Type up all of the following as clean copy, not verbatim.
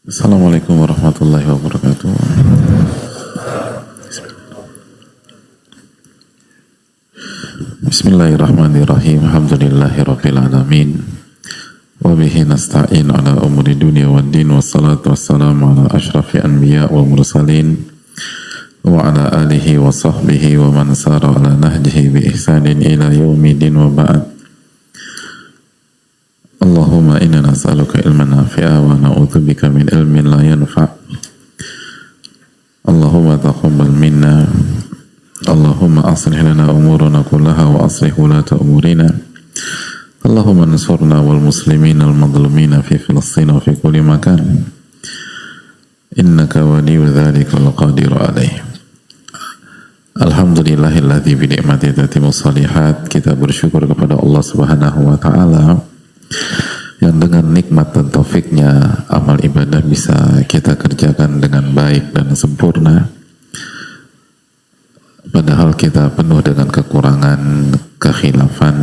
Assalamualaikum warahmatullahi wabarakatuh. Bismillahirrahmanirrahim. Alhamdulillahirabbil alamin. Wa bihi nasta'in ala umuri dunya waddin, wassalatu wassalamu ala asyrafil anbiya wal mursalin wa ala alihi wa sahbihi wa man sara ala nahjihi bi ihsanin ila yaumidin wa ba'd. Allahumma inna nas'aluka ilman nafi'a wa na'udzubika min ilmin la yanfa'. Allahumma taqabbal minna. Allahumma aslih lana umurana kullaha wa aslih wulata umurina. Allahumma ansurna wal muslimina al madlumina fi Filastin wa fi kulli makan. Innaka waliyyu dzalika wal qadiru alaih. Alhamdulillahilladzi bi ni'matihi tatimmu shalihat. Kita bersyukur kepada Allah Subhanahu wa taala yang dengan nikmat dan taufiknya amal ibadah bisa kita kerjakan dengan baik dan sempurna, padahal kita penuh dengan kekurangan, kekhilafan,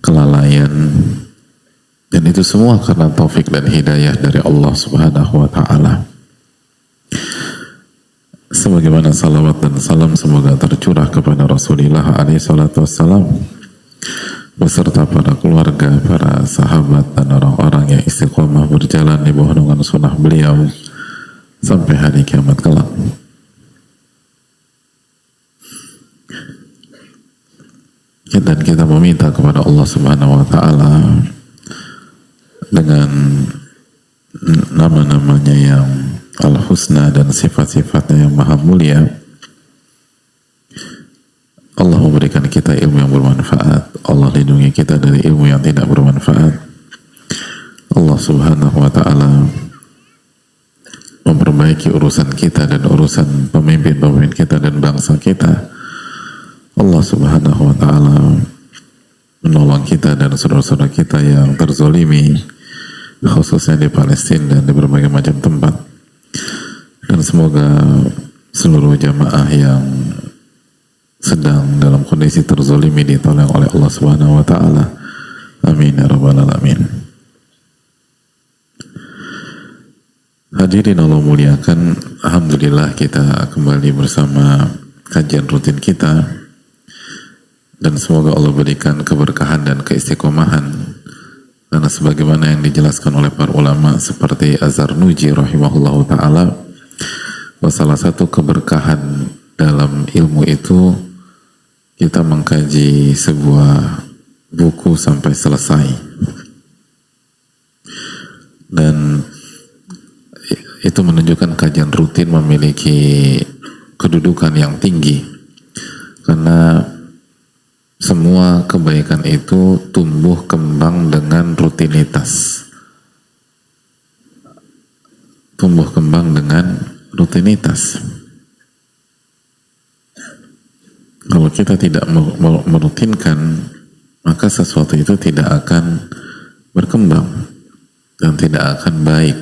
kelalaian, dan itu semua karena taufik dan hidayah dari Allah Subhanahu wa ta'ala. Sebagaimana salawat dan salam semoga tercurah kepada Rasulullah alaihi salatu wassalam beserta para keluarga, para sahabat, dan orang-orang yang istiqomah berjalan di bawah naungan sunnah beliau sampai hari kiamat kelak. Dan kita meminta kepada Allah Subhanahu wa ta'ala dengan nama-namanya yang al-husna dan sifat-sifatnya yang maha mulia, Allah memberikan kita ilmu yang bermanfaat. Allah lindungi kita dari ilmu yang tidak bermanfaat. Allah Subhanahu wa ta'ala memperbaiki urusan kita dan urusan pemimpin-pemimpin kita dan bangsa kita. Allah Subhanahu wa ta'ala menolong kita dan saudara-saudara kita yang terzolimi, khususnya di Palestina dan di berbagai macam tempat. Dan semoga seluruh jamaah yang sedang dalam kondisi terzolimi ditolong oleh Allah Subhanahu wa ta'ala. Amin ya rabbal alamin. Hadirin Allah muliakan, alhamdulillah kita kembali bersama kajian rutin kita, dan semoga Allah berikan keberkahan dan keistiqomahan, karena sebagaimana yang dijelaskan oleh para ulama seperti Az-Zarnuji rahimahullahu ta'ala, bahwa salah satu keberkahan dalam ilmu itu kita mengkaji sebuah buku sampai selesai, dan itu menunjukkan kajian rutin memiliki kedudukan yang tinggi, karena semua kebaikan itu tumbuh kembang dengan rutinitas, tumbuh kembang dengan rutinitas. Kalau kita tidak merutinkan, maka sesuatu itu tidak akan berkembang dan tidak akan baik.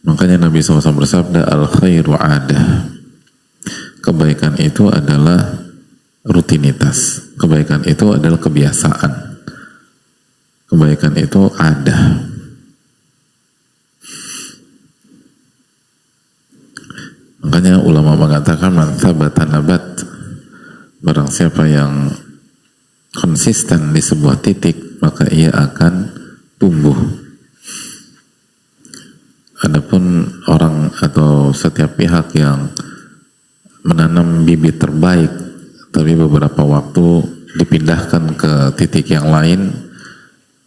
Makanya Nabi SAW bersabda, al-khairu adah. Kebaikan itu adalah rutinitas. Kebaikan itu adalah kebiasaan. Kebaikan itu ada. Makanya ulama mengatakan man thabata nabat. Barang siapa yang konsisten di sebuah titik, maka ia akan tumbuh. Adapun orang atau setiap pihak yang menanam bibit terbaik, tapi beberapa waktu dipindahkan ke titik yang lain,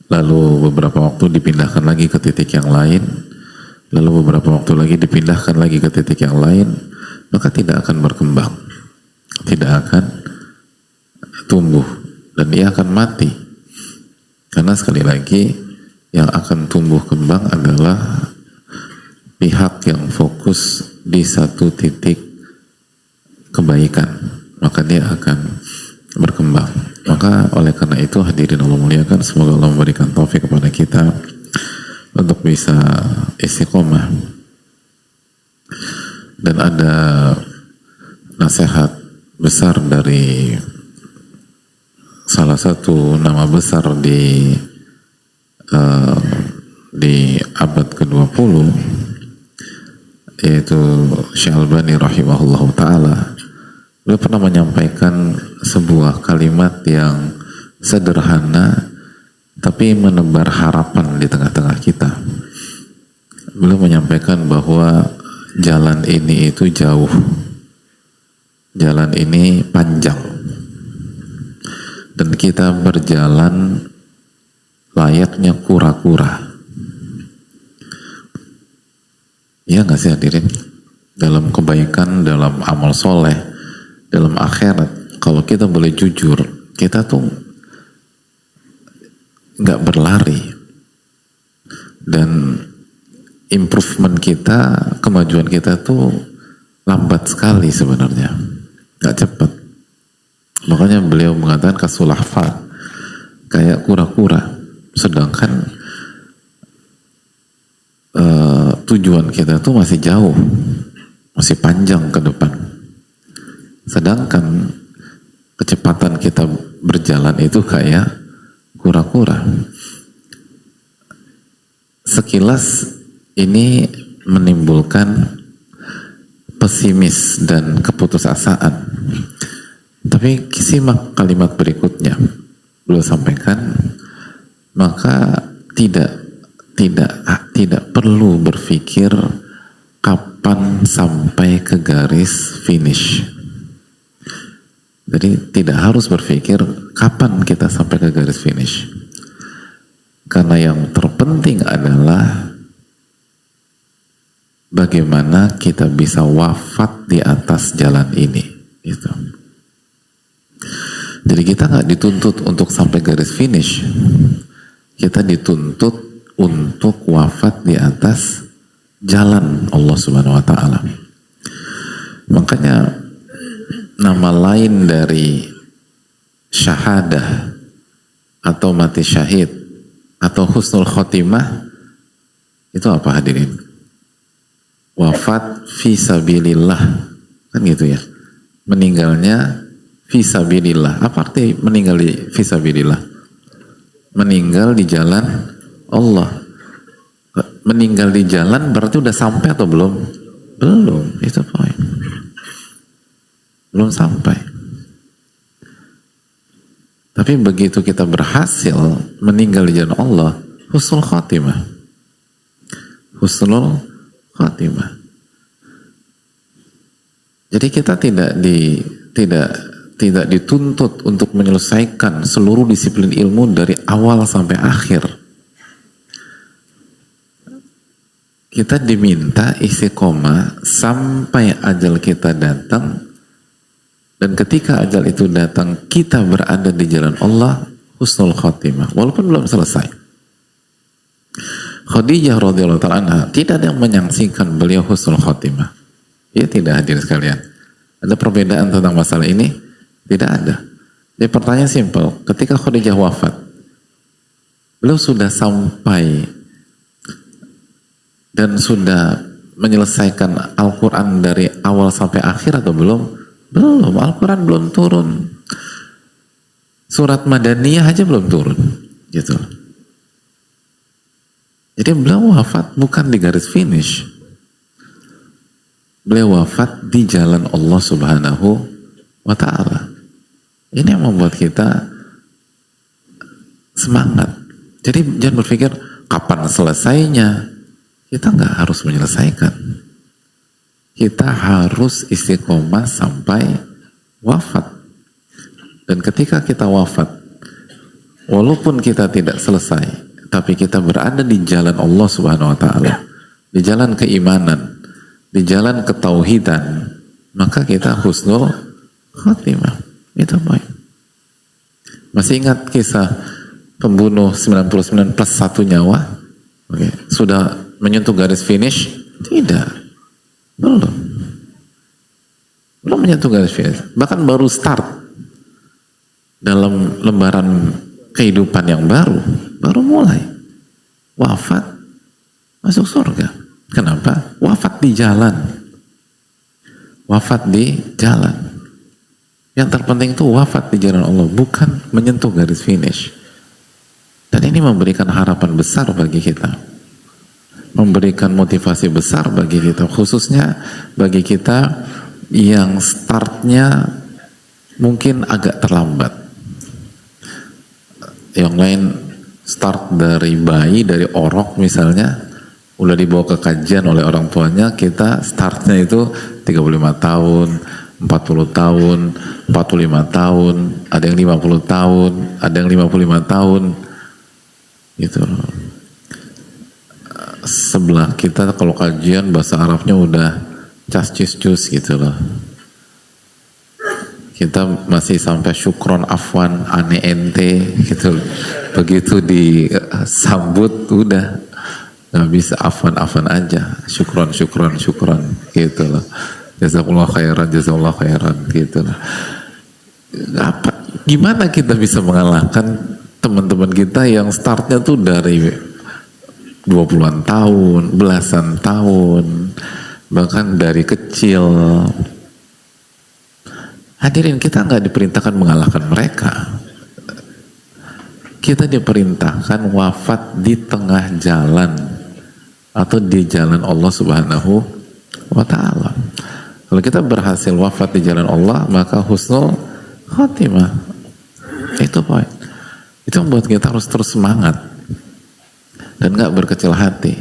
lalu beberapa waktu dipindahkan lagi ke titik yang lain, lalu beberapa waktu lagi dipindahkan lagi ke titik yang lain, maka tidak akan berkembang, tidak akan tumbuh, dan dia akan mati. Karena sekali lagi yang akan tumbuh kembang adalah pihak yang fokus di satu titik kebaikan, maka dia akan berkembang. Maka oleh karena itu hadirin Allah muliakan, semoga Allah memberikan taufik kepada kita untuk bisa istiqomah. Dan ada nasihat besar dari salah satu nama besar di abad ke-20 yaitu Syekh Albani rahimahullah ta'ala, beliau pernah menyampaikan sebuah kalimat yang sederhana tapi menebar harapan di tengah-tengah kita. Beliau menyampaikan bahwa jalan ini itu jauh, jalan ini panjang, dan kita berjalan layaknya kura-kura. Iya nggak sih hadirin? Dalam kebaikan, dalam amal soleh, dalam akhirat, kalau kita boleh jujur, kita tuh nggak berlari, dan improvement kita, kemajuan kita tuh lambat sekali sebenarnya, nggak cepat. Makanya beliau mengatakan kasulahfa, kayak kura-kura, sedangkan tujuan kita tuh masih jauh, masih panjang ke depan. Sedangkan kecepatan kita berjalan itu kayak kura-kura. Sekilas ini menimbulkan pesimis dan keputusasaan. Tapi simak kalimat berikutnya. Beliau sampaikan, maka tidak perlu berpikir kapan sampai ke garis finish. Jadi tidak harus berpikir kapan kita sampai ke garis finish. Karena yang terpenting adalah bagaimana kita bisa wafat di atas jalan ini. Gitu. Jadi kita nggak dituntut untuk sampai garis finish. Kita dituntut untuk wafat di atas jalan Allah Subhanahu wa ta'ala. Makanya nama lain dari syahadah atau mati syahid atau husnul khotimah itu apa hadirin? Wafat fi sabilillah, kan gitu ya. Meninggalnya fi sabilillah. Apa arti meninggal di fi sabilillah? Meninggal di jalan Allah. Meninggal di jalan berarti udah sampai atau belum? Belum, itu poin. Belum sampai. Tapi begitu kita berhasil meninggal di jalan Allah, husnul khatimah. Husnul khatimah. Jadi kita tidak dituntut untuk menyelesaikan seluruh disiplin ilmu dari awal sampai akhir. Kita diminta istiqomah sampai ajal kita datang, dan ketika ajal itu datang kita berada di jalan Allah, husnul khatimah, walaupun belum selesai. Khadijah radhiyallahu ta'ala anha, tidak ada yang menyaksikan beliau husnul khatimah. Ya tidak, hadir sekalian. Ada perbedaan tentang masalah ini? Tidak ada. Jadi pertanyaan simpel, ketika Khadijah wafat, beliau sudah sampai dan sudah menyelesaikan Al-Quran dari awal sampai akhir atau belum? Belum, Al-Quran belum turun. Surat Madaniyah aja belum turun. Gitu. Jadi beliau wafat bukan di garis finish. Beliau wafat di jalan Allah Subhanahu wa ta'ala. Ini yang membuat kita semangat. Jadi jangan berpikir kapan selesainya. Kita nggak harus menyelesaikan. Kita harus istiqomah sampai wafat. Dan ketika kita wafat, walaupun kita tidak selesai, tapi kita berada di jalan Allah Subhanahu wa ta'ala, di jalan keimanan, di jalan ketauhidan, maka kita husnul khatimah. Itu baik. Masih ingat kisah pembunuh 99 plus 1 nyawa? Oke. Sudah menyentuh garis finish? Tidak. Belum menyentuh garis finish. Bahkan baru start dalam lembaran kehidupan yang baru mulai. Wafat, masuk surga. Kenapa? Wafat di jalan. Wafat di jalan. Yang terpenting itu wafat di jalan Allah, bukan menyentuh garis finish. Dan ini memberikan harapan besar bagi kita. memberikan motivasi besar bagi kita, khususnya bagi kita yang startnya mungkin agak terlambat. Yang lain start dari bayi, dari orok misalnya, udah dibawa ke kajian oleh orang tuanya, kita startnya itu 35 tahun, 40 tahun, 45 tahun, ada yang 50 tahun, ada yang 55 tahun, gitu. Sebelah kita kalau kajian bahasa Arabnya udah cas cus cus gitu loh. Kita masih sampai syukron afwan ane ente gitu. Begitu disambut udah nggak bisa afwan aja, syukron gitu loh. Jazakallah khairan gitu loh. Gimana kita bisa mengalahkan teman-teman kita yang startnya tuh dari 20-an tahun, belasan tahun, bahkan dari kecil. Hadirin, kita nggak diperintahkan mengalahkan mereka. Kita diperintahkan wafat di tengah jalan atau di jalan Allah Subhanahu wa Ta'ala. Kalau kita berhasil wafat di jalan Allah, maka husnul khatimah. Itu poin. Itu membuat kita harus terus semangat dan nggak berkecil hati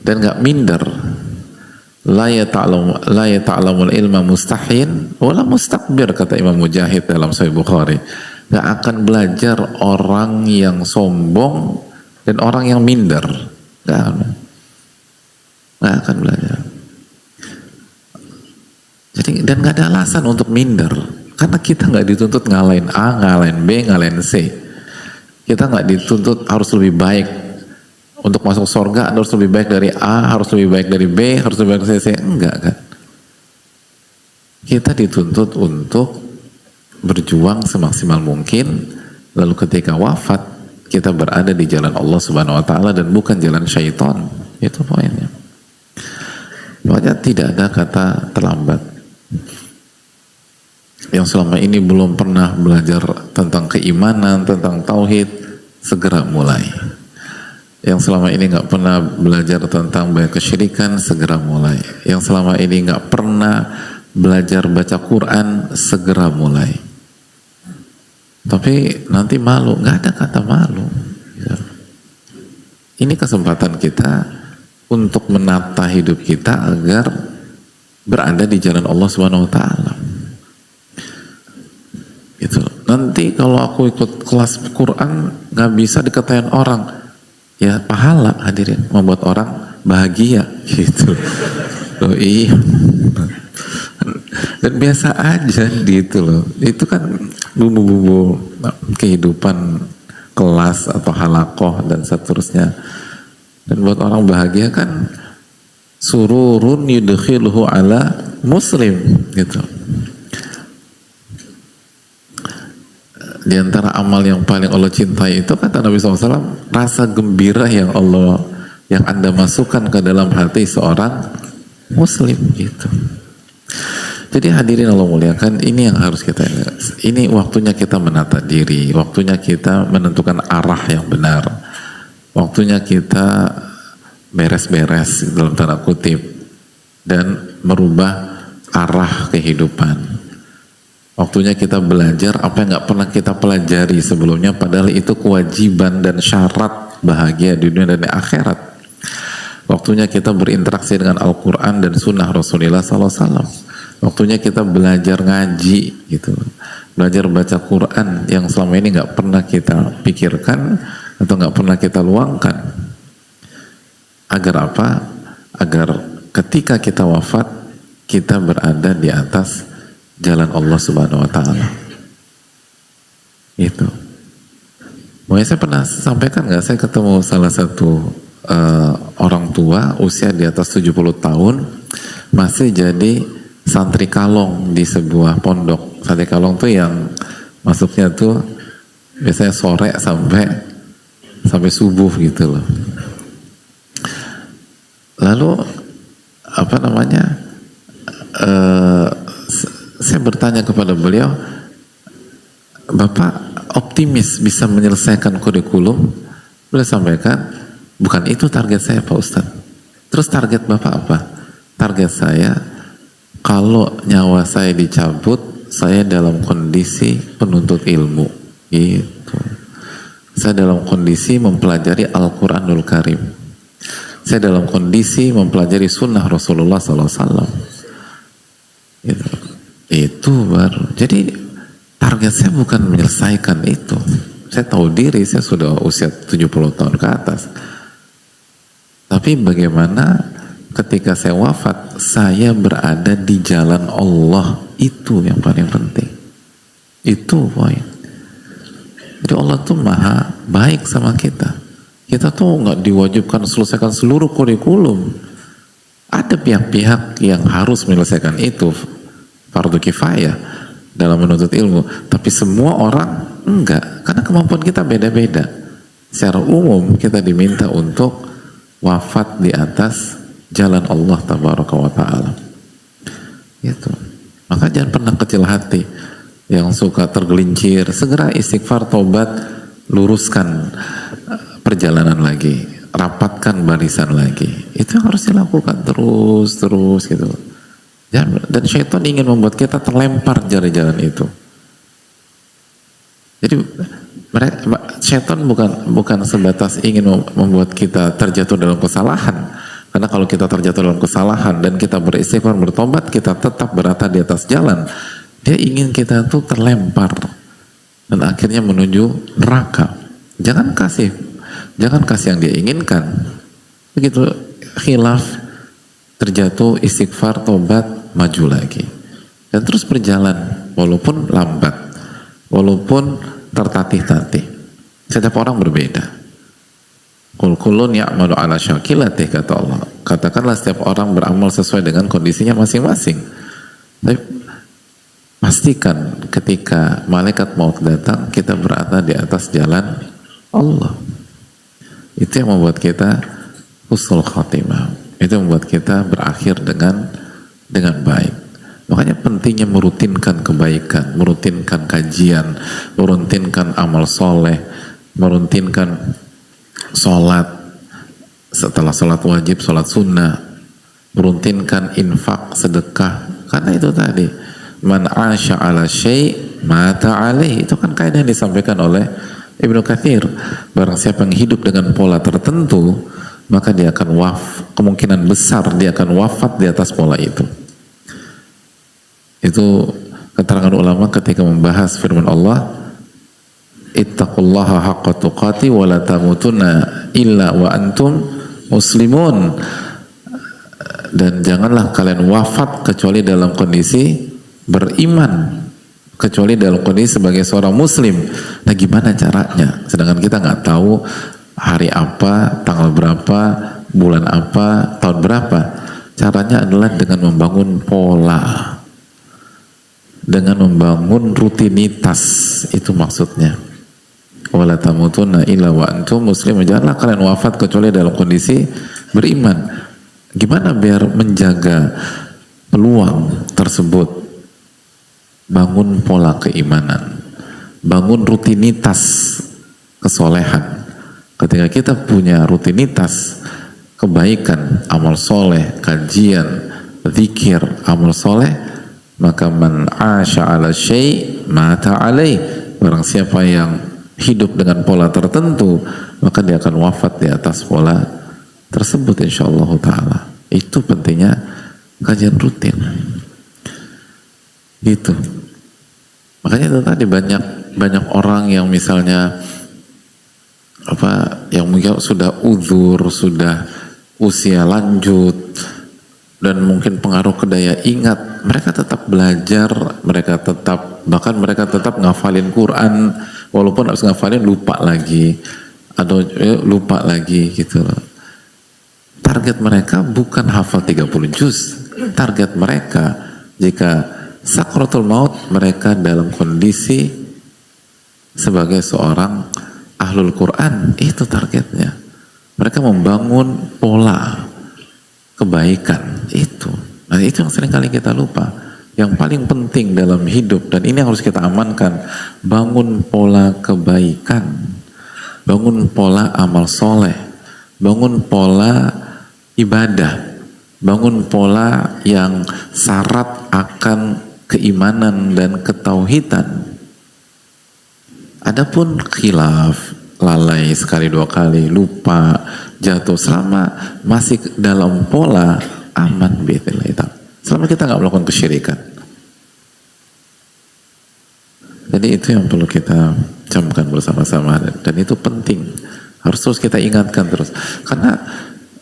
dan nggak minder. La yata'lamul ilma mustahin wala mustakbir, kata Imam Mujahid dalam Sahih Bukhari. Nggak akan belajar orang yang sombong dan orang yang minder. Nggak akan belajar. Jadi, dan nggak ada alasan untuk minder, karena kita nggak dituntut ngalahin A, ngalahin B, ngalahin C. Kita nggak dituntut harus lebih baik. Untuk masuk surga harus lebih baik dari A, harus lebih baik dari B, harus lebih baik dari C. Enggak kan? Kita dituntut untuk berjuang semaksimal mungkin, lalu ketika wafat kita berada di jalan Allah Subhanahu wa Ta'ala dan bukan jalan syaitan. Itu poinnya. Makanya tidak ada kata terlambat. Yang selama ini belum pernah belajar tentang keimanan, tentang tauhid, segera mulai. Yang selama ini nggak pernah belajar tentang bahaya kesyirikan, segera mulai. Yang selama ini nggak pernah belajar baca Quran, segera mulai. Tapi nanti malu, nggak ada kata malu. Ini kesempatan kita untuk menata hidup kita agar berada di jalan Allah Subhanahu wa Ta'ala. Gitu. Nanti kalau aku ikut kelas Quran nggak bisa dikatain orang, ya pahala, hadirin, membuat orang bahagia gitu. Oh iya. Dan biasa aja gitu loh. Itu kan bumbu-bumbu kehidupan kelas atau halakoh dan seterusnya. Dan buat orang bahagia kan sururun yudkhiluhu ala muslim gitu. Di antara amal yang paling Allah cintai itu, kata Nabi SAW, rasa gembira yang Anda masukkan ke dalam hati seorang muslim gitu. Jadi hadirin Allah muliakan, ini yang harus kita ingat. Ini waktunya kita menata diri, waktunya kita menentukan arah yang benar, waktunya kita beres-beres dalam tanda kutip dan merubah arah kehidupan. Waktunya kita belajar apa yang nggak pernah kita pelajari sebelumnya, padahal itu kewajiban dan syarat bahagia di dunia dan di akhirat. Waktunya kita berinteraksi dengan Al-Quran dan Sunnah Rasulullah SAW. Waktunya kita belajar ngaji gitu, belajar baca Quran yang selama ini nggak pernah kita pikirkan atau nggak pernah kita luangkan. Agar apa? Agar ketika kita wafat kita berada di atas jalan Allah Subhanahu wa Ta'ala. Itu. Makanya saya pernah sampaikan nggak, saya ketemu salah satu orang tua usia di atas 70 tahun masih jadi santri kalong di sebuah pondok. Santri kalong tuh yang masuknya tuh biasanya sore sampai subuh gitu loh. Lalu apa namanya? Saya bertanya kepada beliau, Bapak optimis bisa menyelesaikan kurikulum? Beliau sampaikan, bukan itu target saya Pak Ustadz. Terus target Bapak apa? Target saya, kalau nyawa saya dicabut, saya dalam kondisi penuntut ilmu. Gitu. Saya dalam kondisi mempelajari Al-Quranul Karim. Saya dalam kondisi mempelajari sunnah Rasulullah SAW. Gitu. Itu baru. Jadi target saya bukan menyelesaikan itu. Saya tahu diri, saya sudah usia 70 tahun ke atas. Tapi bagaimana ketika saya wafat, saya berada di jalan Allah. Itu yang paling penting. Itu poin. Jadi Allah tuh maha baik sama kita. Kita tuh nggak diwajibkan selesaikan seluruh kurikulum. Ada pihak-pihak yang harus menyelesaikan itu, fardu kifayah dalam menuntut ilmu. Tapi semua orang enggak, karena kemampuan kita beda-beda. Secara umum kita diminta untuk wafat di atas jalan Allah tabaraka wa ta'ala. Gitu. Maka jangan pernah kecil hati. Yang suka tergelincir, segera istighfar, tobat, luruskan perjalanan lagi, rapatkan barisan lagi. Itu yang harus dilakukan terus gitu. Dan syaitan ingin membuat kita terlempar dari jalan itu. Jadi syaitan bukan sebatas ingin membuat kita terjatuh dalam kesalahan. Karena kalau kita terjatuh dalam kesalahan dan kita beristighfar, bertobat, kita tetap berada di atas jalan. Dia ingin kita tuh terlempar dan akhirnya menuju neraka. Jangan kasih yang dia inginkan. Begitu khilaf, terjatuh, istighfar, tobat, maju lagi. Dan terus berjalan walaupun lambat, walaupun tertatih-tatih. Setiap orang berbeda. Qul kullun ya'malu ala syakilatih, kata Allah. Katakanlah setiap orang beramal sesuai dengan kondisinya masing-masing. Tapi pastikan ketika malaikat maut datang, kita berada di atas jalan Allah. Itu yang membuat kita husnul khatimah. Itu yang membuat kita berakhir dengan baik. Makanya pentingnya merutinkan kebaikan, merutinkan kajian, merutinkan amal soleh, merutinkan sholat setelah sholat wajib, sholat sunnah, merutinkan infak, sedekah. Karena itu tadi, man asya ala syai' mata alaih. Itu kan kaidah yang disampaikan oleh Ibnu Katsir. Barang siapa yang hidup dengan pola tertentu, maka dia akan kemungkinan besar dia akan wafat di atas pola itu. Itu keterangan ulama ketika membahas firman Allah, ittaqullaha haqqa tuqati wa la tamutunna illa wa antum muslimun. Dan janganlah kalian wafat kecuali dalam kondisi beriman, kecuali dalam kondisi sebagai seorang muslim. Nah, gimana caranya? Sedangkan kita nggak tahu hari apa, tanggal berapa, bulan apa, tahun berapa. Caranya adalah dengan membangun pola, dengan membangun rutinitas. Itu maksudnya. Wala tamutunna illa wa antum muslimun. Janganlah kalian wafat kecuali dalam kondisi beriman. Gimana biar menjaga peluang tersebut? Bangun pola keimanan, bangun rutinitas kesolehan. Ketika kita punya rutinitas kebaikan, amal soleh, kajian, zikir, amal soleh, maka man asya ala syai' mata alaih. Barang siapa yang hidup dengan pola tertentu, maka dia akan wafat di atas pola tersebut, insyaallah ta'ala. Itu pentingnya kajian rutin. Gitu. Makanya itu tadi banyak orang yang misalnya yang mungkin sudah uzur, sudah usia lanjut, dan mungkin pengaruh ke daya ingat, mereka tetap belajar, bahkan mereka tetap ngafalin Quran, walaupun harus ngafalin lupa lagi gitu loh. Target mereka bukan hafal 30 juz. Target mereka jika sakratul maut, mereka dalam kondisi sebagai seorang ahlul Quran. Itu targetnya. Mereka membangun pola kebaikan itu. Nah, itu yang seringkali kita lupa. Yang paling penting dalam hidup, dan ini harus kita amankan, bangun pola kebaikan, bangun pola amal soleh, bangun pola ibadah, bangun pola yang syarat akan keimanan dan ketauhidan. Adapun khilaf, lalai sekali dua kali, lupa, jatuh, selama masih dalam pola aman biidznillah. Selama kita nggak melakukan kesyirikan. Jadi itu yang perlu kita camkan bersama-sama, dan itu penting, harus terus kita ingatkan terus, karena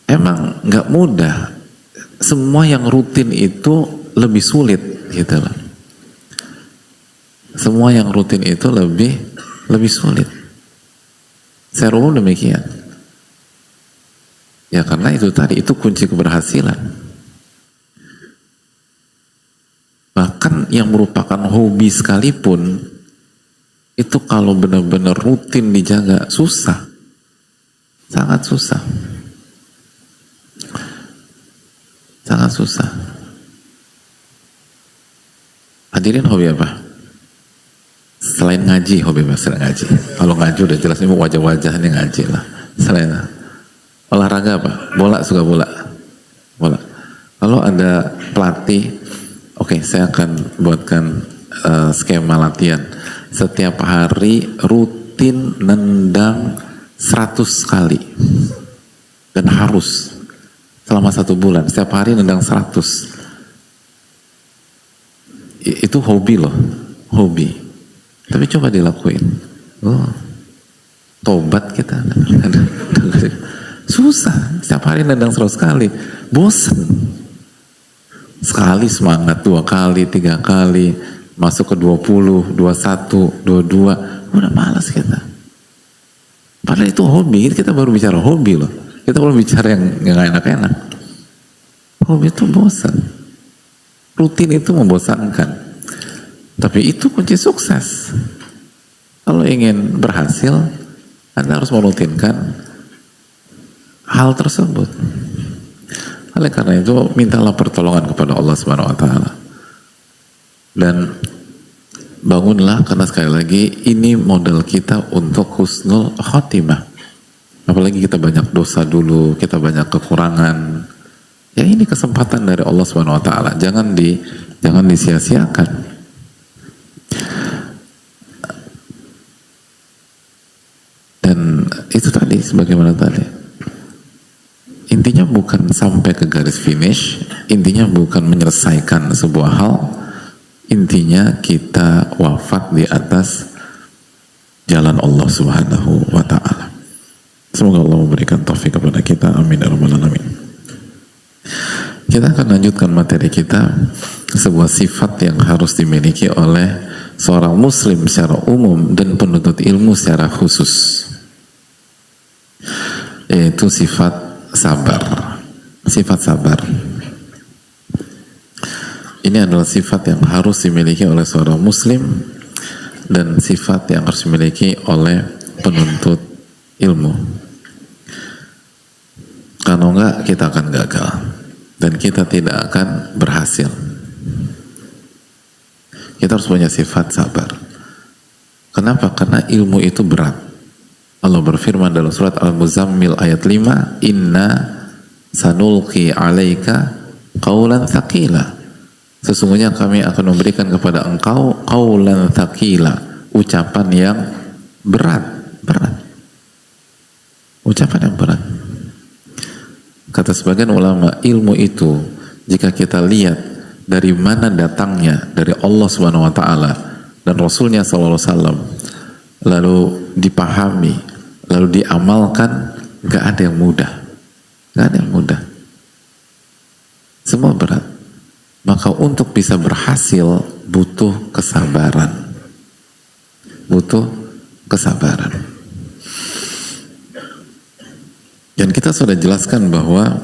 emang nggak mudah. Semua yang rutin itu lebih sulit gitu loh. Semua yang rutin itu lebih sulit. Secara umum demikian. Ya karena itu tadi, itu kunci keberhasilan. Bahkan yang merupakan hobi sekalipun, itu kalau benar-benar rutin dijaga, susah. Sangat susah. Sangat susah. Hadirin hobi apa? Selain ngaji, hobi apa? Selain ngaji. Kalau ngaji udah jelas, ini wajah-wajah ini ngaji lah. Selain olahraga apa? Bola, suka bola. Bola. Kalau ada pelatih, oke, saya akan buatkan skema latihan. Setiap hari rutin nendang 100 kali. Dan harus selama 1 bulan, setiap hari nendang 100. Itu hobi loh, hobi. Tapi coba dilakuin. Oh, tobat kita. Susah, setiap hari nendang 100 kali. Bosen. Sekali semangat, 2 kali, 3 kali, masuk ke 20, 21, 22, udah malas kita. Padahal itu hobi, kita baru bicara hobi loh. Kita belum bicara yang gak enak-enak. Hobi itu bosan. Rutin itu membosankan. Tapi itu kunci sukses. Kalau ingin berhasil, Anda harus merutinkan hal tersebut. Oleh karena itu, mintalah pertolongan kepada Allah Subhanahu wa Ta'ala. Dan bangunlah, karena sekali lagi ini modal kita untuk husnul khotimah. Apalagi kita banyak dosa dulu, kita banyak kekurangan. Ya ini kesempatan dari Allah Subhanahu wa Ta'ala. Jangan disia-siakan. Dan itu tadi, sebagaimana tadi, intinya bukan sampai ke garis finish, intinya bukan menyelesaikan sebuah hal, intinya kita wafat di atas jalan Allah Subhanahu wa Ta'ala. Semoga Allah memberikan taufik kepada kita. Amin ya rabbal alamin. Kita akan lanjutkan materi kita, sebuah sifat yang harus dimiliki oleh seorang muslim secara umum dan penuntut ilmu secara khusus, yaitu sifat sabar. Sifat sabar ini adalah sifat yang harus dimiliki oleh seorang muslim dan sifat yang harus dimiliki oleh penuntut ilmu. Kalau enggak, kita akan gagal dan kita tidak akan berhasil. Kita harus punya sifat sabar. Kenapa? Karena ilmu itu berat. Allah berfirman dalam surat Al-Muzammil ayat 5, Inna sanulqi alaika qawlan thaqila. Sesungguhnya kami akan memberikan kepada engkau qawlan thaqila, ucapan yang berat. Ucapan yang berat. Kata sebagian ulama, ilmu itu jika kita lihat dari mana datangnya, dari Allah Subhanahu wa Ta'ala dan Rasulnya sallallahu alaihi wasallam, lalu dipahami, lalu diamalkan, gak ada yang mudah. Gak ada yang mudah. Semua berat. Maka untuk bisa berhasil butuh kesabaran. Butuh kesabaran. Dan kita sudah jelaskan bahwa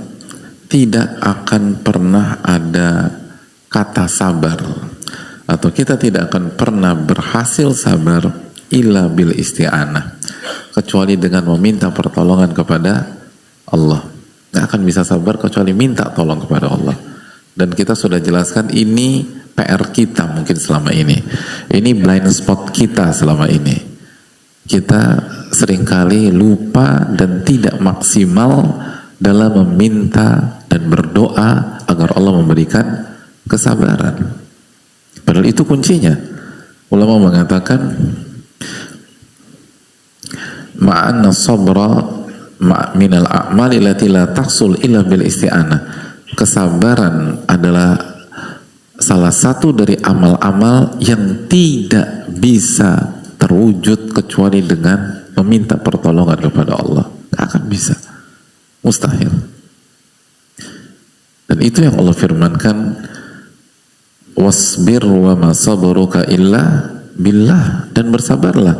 tidak akan pernah ada kata sabar, atau kita tidak akan pernah berhasil sabar illa bil isti'anah, kecuali dengan meminta pertolongan kepada Allah. Nggak akan bisa sabar kecuali minta tolong kepada Allah. Dan kita sudah jelaskan ini PR kita mungkin selama ini. Ini blind spot kita selama ini. Kita seringkali lupa dan tidak maksimal dalam meminta dan berdoa agar Allah memberikan kesabaran. Padahal itu kuncinya. Ulama mengatakan ma'anna sabra minal a'mali lati la tahsul illa bil isti'anah. Kesabaran adalah salah satu dari amal-amal yang tidak bisa terwujud kecuali dengan meminta pertolongan kepada Allah. Gak akan bisa, mustahil. Dan itu yang Allah firmankan, wasbir wa ma sabruka illa billah, dan bersabarlah,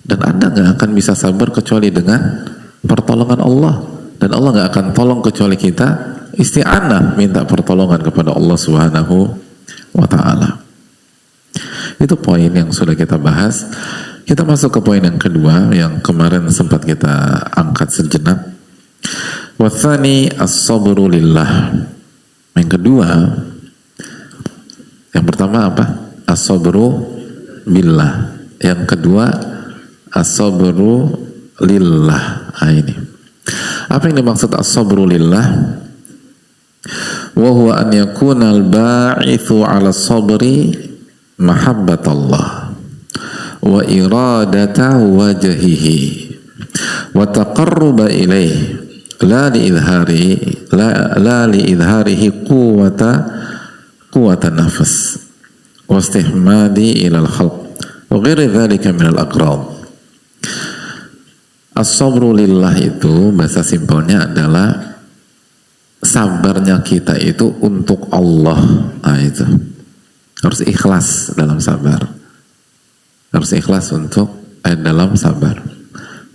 dan Anda gak akan bisa sabar kecuali dengan pertolongan Allah, dan Allah gak akan tolong kecuali kita isti'anah, minta pertolongan kepada Allah Subhanahu wa ta'ala. Itu poin yang sudah kita bahas. Kita masuk ke poin yang kedua yang kemarin sempat kita angkat sejenak. Wathani as-sabru lillah. Yang kedua, yang pertama apa? As-sabru billah. Yang kedua as-sabru lillah. Ini apa yang dimaksud as-sabru lillah? Wa huwa an yakuna al-ba'ithu 'ala sabri mahabbatullah wa iradata wajhihi wa taqarruba ilayhi la li idharihi quwwata nafs wa istihmadi ila al-khalq wa ghairi dhalika min al-aqrab. As-sabru lillah itu bahasa simpelnya adalah sabarnya kita itu untuk Allah. Nah, itu harus ikhlas dalam sabar, harus ikhlas untuk dalam sabar.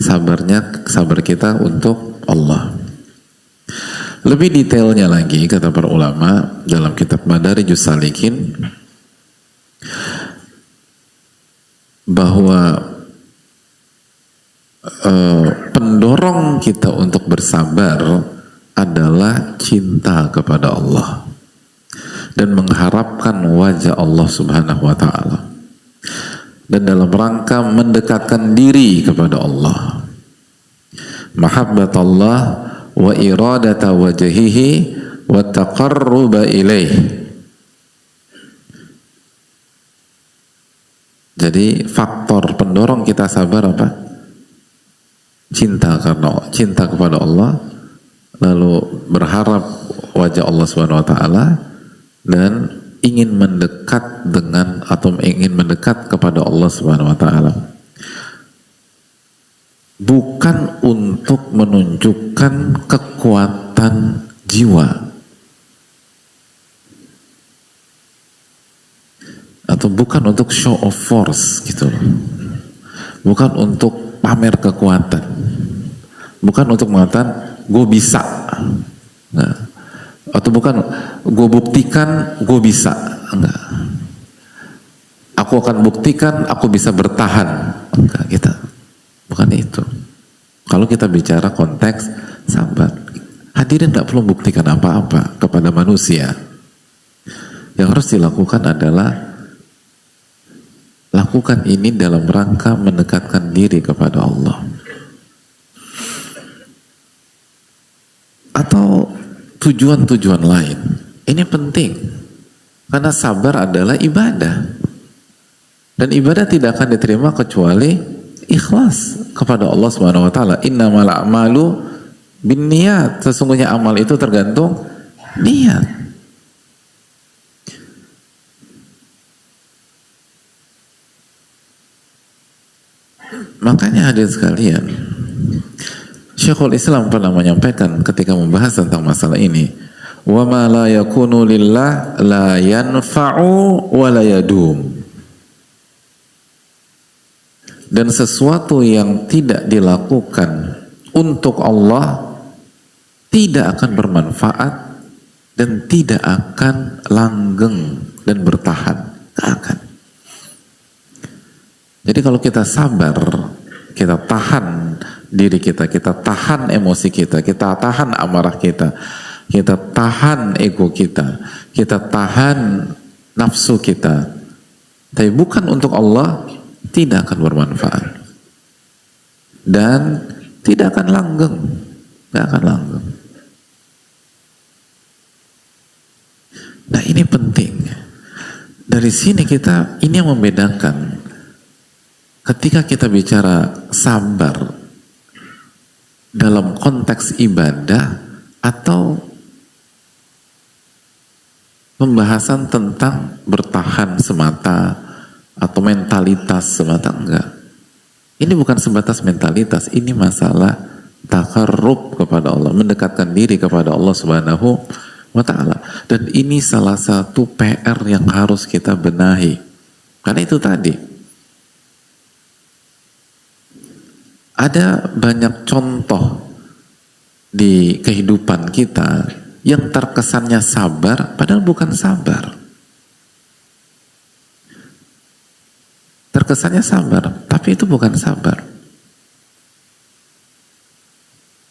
Sabar kita untuk Allah. Lebih detailnya lagi kata para ulama dalam kitab Madarijus Salikin bahwa pendorong kita untuk bersabar adalah cinta kepada Allah dan mengharapkan wajah Allah Subhanahu wa ta'ala, dan dalam rangka mendekatkan diri kepada Allah, mahabbatullah wa iradata wajhihi wa taqarruba ilaih. Jadi faktor pendorong kita sabar apa? Cinta kepada Allah, lalu berharap wajah Allah Subhanahu wa ta'ala, dan ingin mendekat dengan atau ingin mendekat kepada Allah Subhanahu wa ta'ala, bukan untuk menunjukkan kekuatan jiwa atau bukan untuk show of force gitu loh, bukan untuk pamer kekuatan, bukan untuk mengatakan gue bisa, nah, atau bukan gue buktikan gue bisa, enggak, aku akan buktikan aku bisa bertahan, enggak, kita bukan itu. Kalau kita bicara konteks sabar, hadirin tidak perlu buktikan apa-apa kepada manusia. Yang harus dilakukan adalah lakukan ini dalam rangka mendekatkan diri kepada Allah. Atau tujuan-tujuan lain. Ini penting karena sabar adalah ibadah, dan ibadah tidak akan diterima kecuali ikhlas kepada Allah Subhanahu wa ta'ala. Innamal a'malu binniyat, sesungguhnya amal itu tergantung niat. Makanya hadirin sekalian, Syekhul Islam pernah menyampaikan ketika membahas tentang masalah ini, wa ma la yakunu lillah la yanfa'u wa la yadum. Dan sesuatu yang tidak dilakukan untuk Allah tidak akan bermanfaat dan tidak akan langgeng dan bertahan, tidak akan. Jadi kalau kita sabar, kita tahan diri kita tahan emosi kita tahan amarah kita tahan ego kita tahan nafsu kita, tapi bukan untuk Allah, tidak akan bermanfaat dan tidak akan langgeng, tidak akan langgeng. dari sini ini yang membedakan ketika kita bicara sabar dalam konteks ibadah atau pembahasan tentang bertahan semata atau mentalitas semata. Enggak. Ini bukan sebatas mentalitas, ini masalah taqarrub kepada Allah, mendekatkan diri kepada Allah Subhanahu wa ta'ala. Dan ini salah satu PR yang harus kita benahi. Karena itu tadi, ada banyak contoh di kehidupan kita yang terkesannya sabar, padahal bukan sabar. Terkesannya sabar, tapi itu bukan sabar.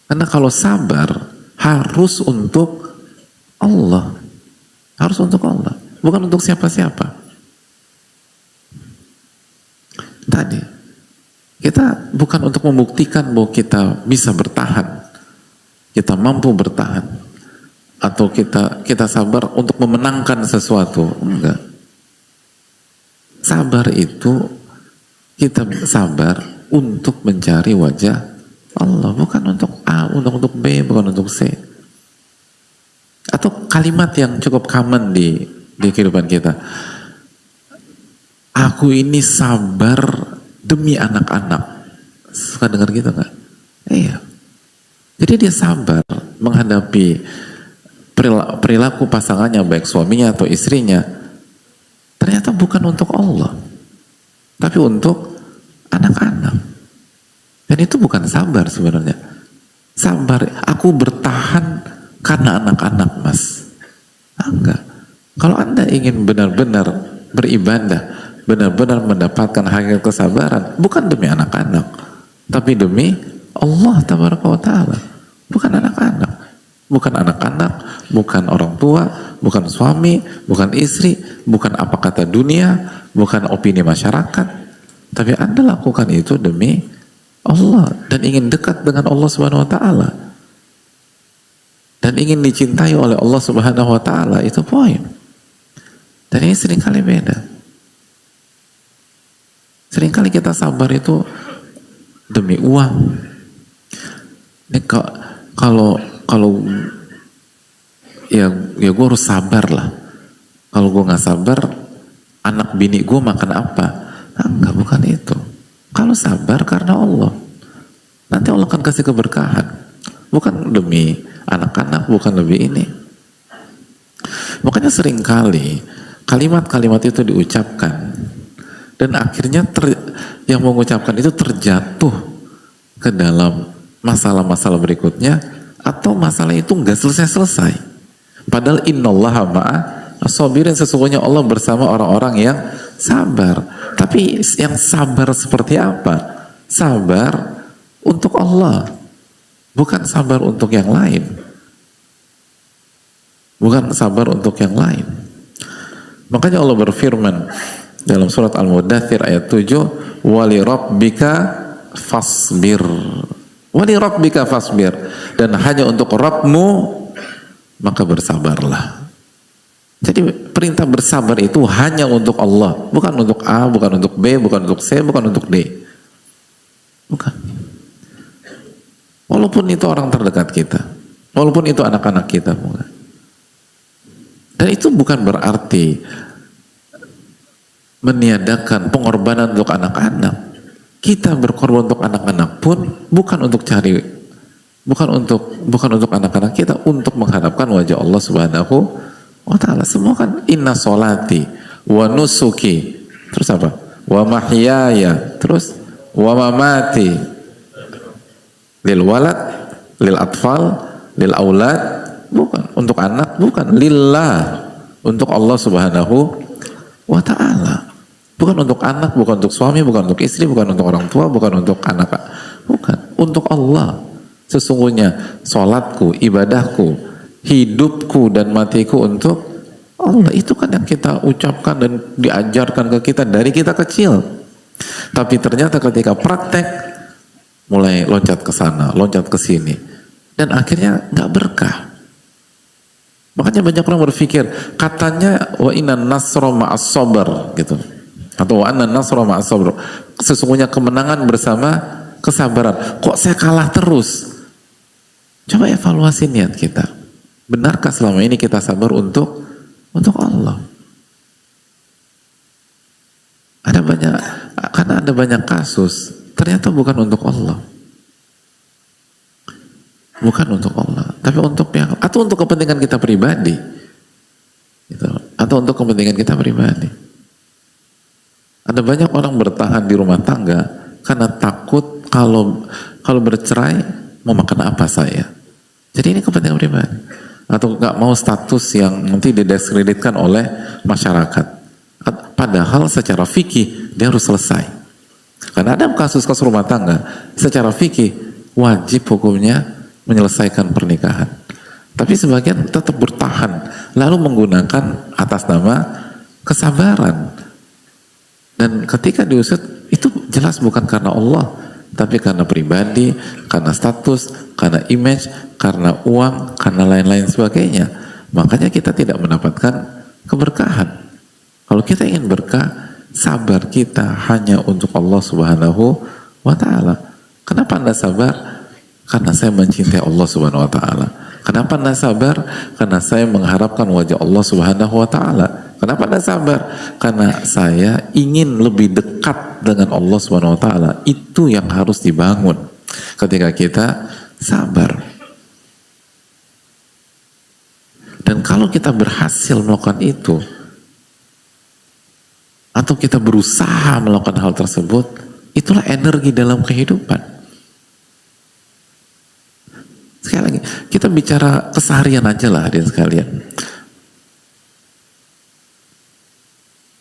Karena kalau sabar harus untuk Allah, harus untuk Allah, bukan untuk siapa-siapa. Tadi kita bukan untuk membuktikan bahwa kita bisa bertahan, kita mampu bertahan, atau kita sabar untuk memenangkan sesuatu. Enggak. Sabar itu kita sabar untuk mencari wajah Allah, bukan untuk A, untuk B, bukan untuk C. Atau kalimat yang cukup common di kehidupan kita. Aku ini sabar demi anak-anak. Suka dengar gitu nggak? Iya. Jadi dia sabar menghadapi perilaku pasangannya, baik suaminya atau istrinya. Ternyata bukan untuk Allah, tapi untuk anak-anak. Dan itu bukan sabar sebenarnya. Sabar, aku bertahan karena anak-anak, Mas. Enggak. Kalau Anda ingin benar-benar beribadah, benar-benar mendapatkan hakikat kesabaran, bukan demi anak-anak, tapi demi Allah Tabaraka wa Ta'ala. Bukan anak-anak. Bukan anak-anak, bukan orang tua, bukan suami, bukan istri, bukan apa kata dunia, bukan opini masyarakat. Tapi Anda lakukan itu demi Allah dan ingin dekat dengan Allah Subhanahu wa Ta'ala. Dan ingin dicintai oleh Allah Subhanahu wa Ta'ala, itu poin. Dan ini seringkali beda. Seringkali kita sabar itu demi uang. Ini kalau ya gue harus sabar lah. Kalau gue nggak sabar, anak bini gue makan apa? Enggak, bukan itu. Kalau sabar karena Allah, nanti Allah akan kasih keberkahan. Bukan demi anak-anak, bukan lebih ini. Makanya seringkali kalimat-kalimat itu diucapkan dan akhirnya yang mengucapkan itu terjatuh ke dalam masalah-masalah berikutnya, atau masalah itu nggak selesai-selesai. Padahal innallaha ma'as-sabirin, sesungguhnya Allah bersama orang-orang yang sabar. Tapi yang sabar seperti apa? Sabar untuk Allah, bukan sabar untuk yang lain. Bukan sabar untuk yang lain. Makanya Allah berfirman dalam surat Al-Mudaththir ayat 7, "Wali rabbika fasbir." Wali rabbika fasbir, dan hanya untuk Rabbmu maka bersabarlah. Jadi perintah bersabar itu hanya untuk Allah, bukan untuk A, bukan untuk B, bukan untuk C, bukan untuk D. Bukan. Walaupun itu orang terdekat kita, walaupun itu anak-anak kita, bukan. Dan itu bukan berarti meniadakan pengorbanan untuk anak-anak. Kita berkorban untuk anak-anak pun bukan untuk anak-anak kita, untuk mengharapkan wajah Allah Subhanahu wa Ta'ala. Semua kan inna solati wa nusuki, terus apa? Wa mahyaya, terus wa mamati lil walad, lil atfal, lil aulad, bukan untuk anak, bukan, lillah, untuk Allah Subhanahu wa Ta'ala. Bukan untuk anak, bukan untuk suami, bukan untuk istri, bukan untuk orang tua, bukan untuk anak, bukan, untuk Allah. Sesungguhnya sholatku, ibadahku, hidupku dan matiku untuk Allah. Itu kan yang kita ucapkan dan diajarkan ke kita dari kita kecil. Tapi ternyata ketika praktek mulai loncat ke sana, loncat ke sini, dan akhirnya nggak berkah. Makanya banyak orang berpikir, katanya wa inna nasra ma'as sabar gitu. Atau wa anna nasra ma'as sabar. Sesungguhnya kemenangan bersama kesabaran. Kok saya kalah terus? Coba evaluasi niat kita. Benarkah selama ini kita sabar untuk Allah? Karena ada banyak kasus ternyata bukan untuk Allah. Bukan untuk Allah, tapi untuk pihak atau untuk kepentingan kita pribadi. Gitu. Atau untuk kepentingan kita pribadi. Ada banyak orang bertahan di rumah tangga karena takut kalau bercerai mau makan apa saya. Jadi ini kepentingan pribadi. Atau nggak mau status yang nanti didiskreditkan oleh masyarakat. Padahal secara fikih dia harus selesai. Karena ada kasus-kasus rumah tangga secara fikih wajib hukumnya menyelesaikan pernikahan. Tapi sebagian tetap bertahan lalu menggunakan atas nama kesabaran. Dan ketika diusut itu jelas bukan karena Allah, tapi karena pribadi, karena status, karena image, karena uang, karena lain-lain sebagainya. Makanya kita tidak mendapatkan keberkahan. Kalau kita ingin berkah, sabar kita hanya untuk Allah Subhanahu wa ta'ala. Kenapa Anda sabar? Karena saya mencintai Allah Subhanahu wa ta'ala. Kenapa Anda sabar? Karena saya mengharapkan wajah Allah Subhanahu wa ta'ala. Kenapa Anda sabar? Karena saya ingin lebih dekat dengan Allah Subhanahu wa ta'ala. Itu yang harus dibangun ketika kita sabar. Dan kalau kita berhasil melakukan itu, atau kita berusaha melakukan hal tersebut, itulah energi dalam kehidupan. Sekali lagi, kita bicara keseharian aja lah hadirin sekalian.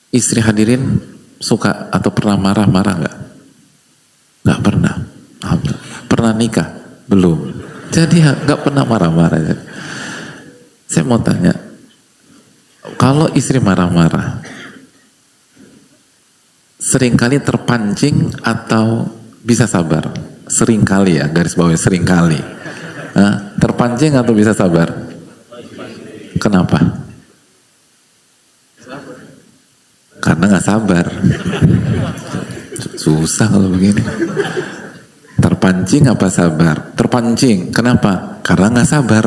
Istri hadirin suka atau pernah marah-marah nggak? Nggak pernah. Pernah nikah? Belum. Jadi nggak pernah marah-marah. Saya mau tanya, kalau istri marah-marah, seringkali terpancing atau bisa sabar? Seringkali ya, garis bawahnya seringkali. Terpancing atau bisa sabar? Kenapa? Karena nggak sabar. Susah kalau begini. Terpancing apa sabar? Terpancing. Kenapa? Karena nggak sabar.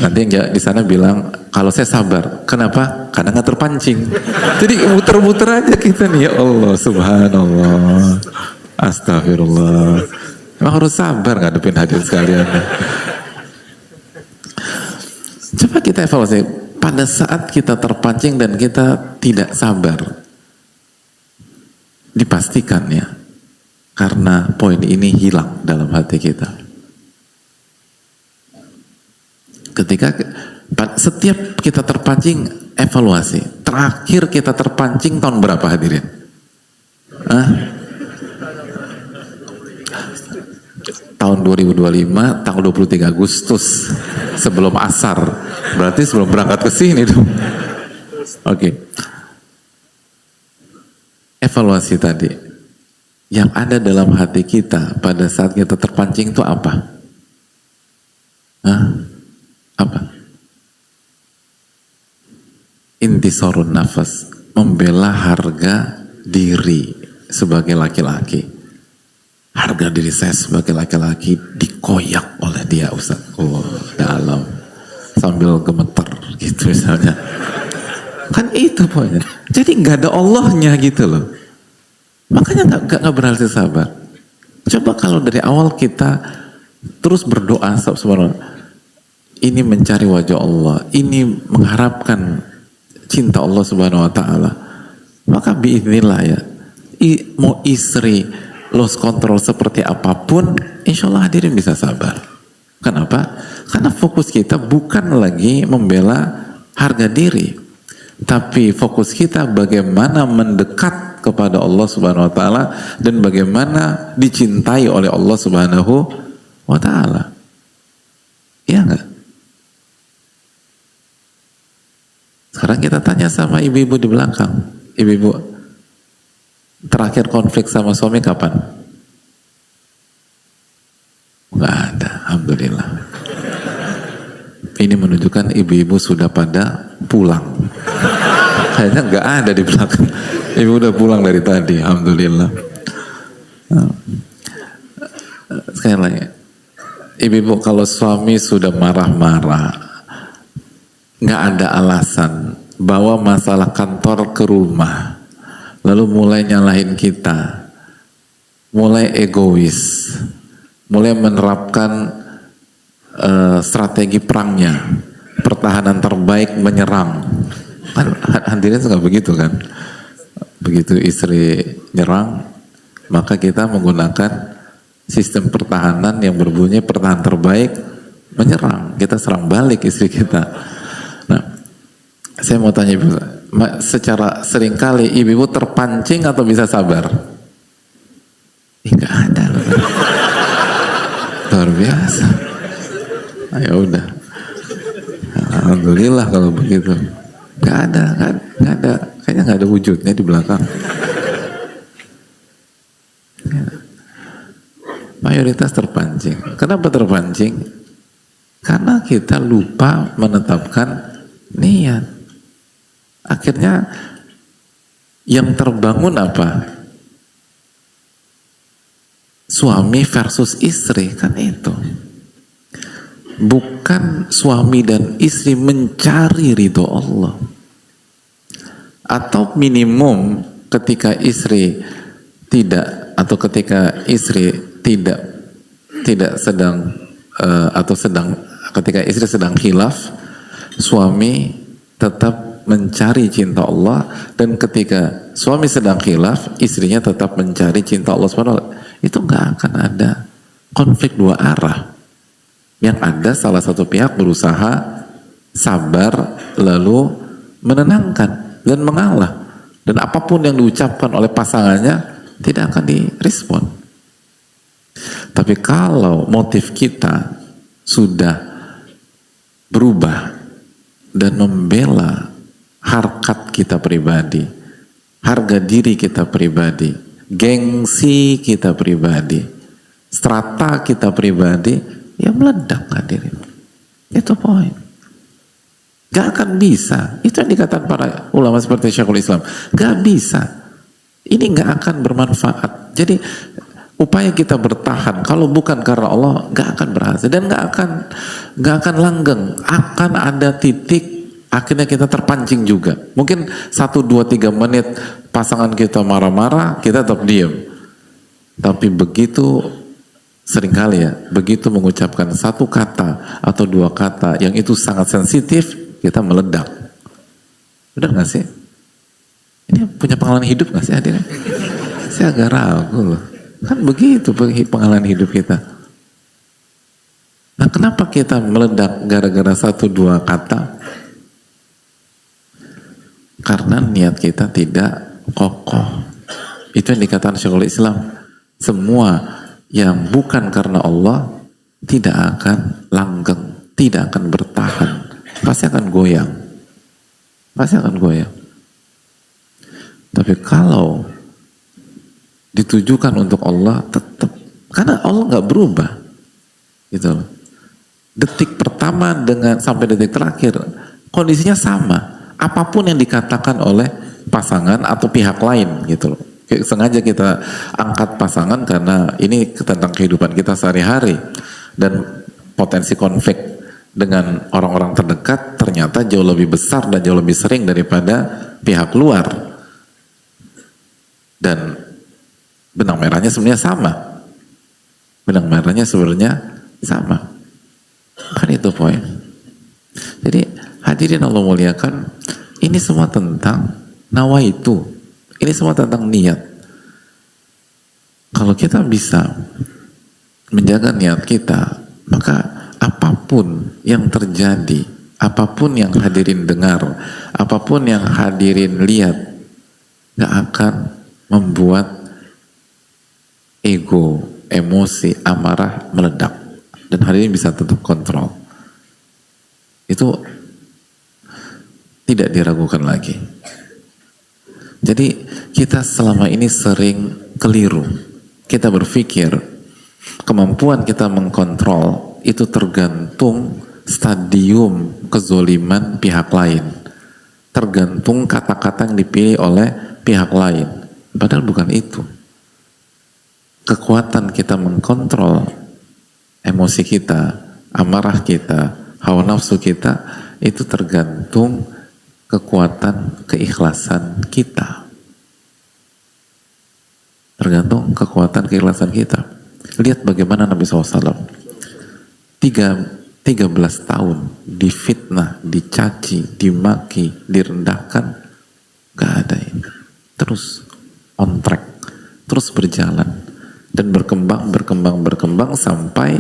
Nanti yang di sana bilang, kalau saya sabar. Kenapa? Karena nggak terpancing. Jadi muter-muter aja kita nih. Ya Allah, subhanallah. Astagfirullah. Emang harus sabar ngadepin hadirin sekalian. Coba kita evaluasi. Pada saat kita terpancing dan kita tidak sabar, dipastikan ya, karena poin ini hilang dalam hati kita. Ketika setiap kita terpancing, evaluasi. Terakhir kita terpancing tahun berapa hadirin? Tahun 2025, tanggal 23 Agustus, sebelum asar. Berarti sebelum berangkat ke sini dong. Oke. Evaluasi tadi. Yang ada dalam hati kita pada saat kita terpancing itu apa? Apa? Intisarun nafas, membela harga diri sebagai laki-laki. Harga diri saya sebagai laki-laki dikoyak oleh dia, Ustaz. Oh, dalam. Sambil gemeter gitu misalnya. Kan itu poinnya. Jadi nggak ada Allahnya gitu loh. Makanya nggak berhasil sabar. Coba kalau dari awal kita terus berdoa subhanallah, ini mencari wajah Allah, ini mengharapkan cinta Allah Subhanahu wa ta'ala, maka biiznillah ya, mau istri lost control seperti apapun, insya Allah hadirin bisa sabar. Kenapa? Karena fokus kita bukan lagi membela harga diri, tapi fokus kita bagaimana mendekat kepada Allah Subhanahu wa ta'ala dan bagaimana dicintai oleh Allah Subhanahu wa ta'ala. Iya enggak? Sekarang kita tanya sama ibu-ibu di belakang. Ibu-ibu, terakhir konflik sama suami kapan? Enggak ada. Ini menunjukkan ibu-ibu sudah pada pulang. Kayaknya nggak ada di belakang. Ibu udah pulang dari tadi, alhamdulillah. Sekali lagi, ibu-ibu kalau suami sudah marah-marah, nggak ada alasan, bawa masalah kantor ke rumah, lalu mulai nyalahin kita, mulai egois, mulai menerapkan strategi perangnya, pertahanan terbaik menyerang. Kan hadirin nggak begitu kan? Begitu istri nyerang, maka kita menggunakan sistem pertahanan yang berbunyi pertahanan terbaik menyerang. Kita serang balik istri kita. Nah, saya mau tanya ibu, secara seringkali ibu-ibu terpancing atau bisa sabar? Nggak ada loh. Luar biasa. Ya udah, alhamdulillah kalau begitu. Nggak ada, kayaknya nggak ada wujudnya di belakang. Mayoritas terpancing. Kenapa terpancing? Karena kita lupa menetapkan niat. Akhirnya yang terbangun apa? Suami versus istri, kan itu. Bukan suami dan istri mencari ridho Allah. Atau minimum ketika istri tidak, atau ketika istri tidak sedang atau sedang, ketika istri sedang khilaf, suami tetap mencari cinta Allah, dan ketika suami sedang khilaf, istrinya tetap mencari cinta Allah SWT. Itu nggak akan ada konflik dua arah. Yang ada salah satu pihak berusaha sabar lalu menenangkan dan mengalah, dan apapun yang diucapkan oleh pasangannya tidak akan direspon. Tapi kalau motif kita sudah berubah dan membela harkat kita pribadi, harga diri kita pribadi, gengsi kita pribadi, strata kita pribadi, ya meledak hadirin. Itu poin. Gak akan bisa. Itu yang dikatakan para ulama seperti Syekhul Islam. Gak bisa. Ini gak akan bermanfaat. Jadi upaya kita bertahan kalau bukan karena Allah gak akan berhasil, dan gak akan langgeng. Akan ada titik akhirnya kita terpancing juga. Mungkin 1, 2, 3 menit pasangan kita marah-marah, kita tetap diam. Tapi begitu seringkali ya, begitu mengucapkan satu kata atau 2 kata yang itu sangat sensitif, kita meledak. Benar gak sih? Ini punya pengalaman hidup gak sih hadirin? Saya agak ragu loh. Kan begitu pengalaman hidup kita. Nah, kenapa kita meledak gara-gara 1, 2 kata? Karena niat kita tidak kokoh. Itu yang dikatakan Syekhul Islam. Semua yang bukan karena Allah tidak akan langgeng, tidak akan bertahan, pasti akan goyang, pasti akan goyang. Tapi kalau ditujukan untuk Allah, tetap, karena Allah nggak berubah, gitu loh. Detik pertama dengan sampai detik terakhir kondisinya sama, apapun yang dikatakan oleh pasangan atau pihak lain, gitu loh. Sengaja kita angkat pasangan karena ini tentang kehidupan kita sehari-hari, dan potensi konflik dengan orang-orang terdekat ternyata jauh lebih besar dan jauh lebih sering daripada pihak luar, dan benang merahnya sebenarnya sama, benang merahnya sebenarnya sama, kan itu poin. Jadi hadirin Allah muliakan, ini semua tentang nawaitu. Ini semua tentang niat. Kalau kita bisa menjaga niat kita, maka apapun yang terjadi, apapun yang hadirin dengar, apapun yang hadirin lihat, gak akan membuat ego, emosi, amarah meledak, dan hadirin bisa tetap kontrol. Itu tidak diragukan lagi. Jadi kita selama ini sering keliru. Kita berpikir kemampuan kita mengkontrol itu tergantung stadium kezoliman pihak lain, tergantung kata-kata yang dipilih oleh pihak lain. Padahal bukan itu. Kekuatan kita mengkontrol emosi kita, amarah kita, hawa nafsu kita, itu tergantung kekuatan keikhlasan kita. Tergantung kekuatan keikhlasan kita. Lihat bagaimana Nabi SAW 13 tahun difitnah, dicaci, dimaki, direndahkan, gak ada ini. Terus on track, terus berjalan dan berkembang sampai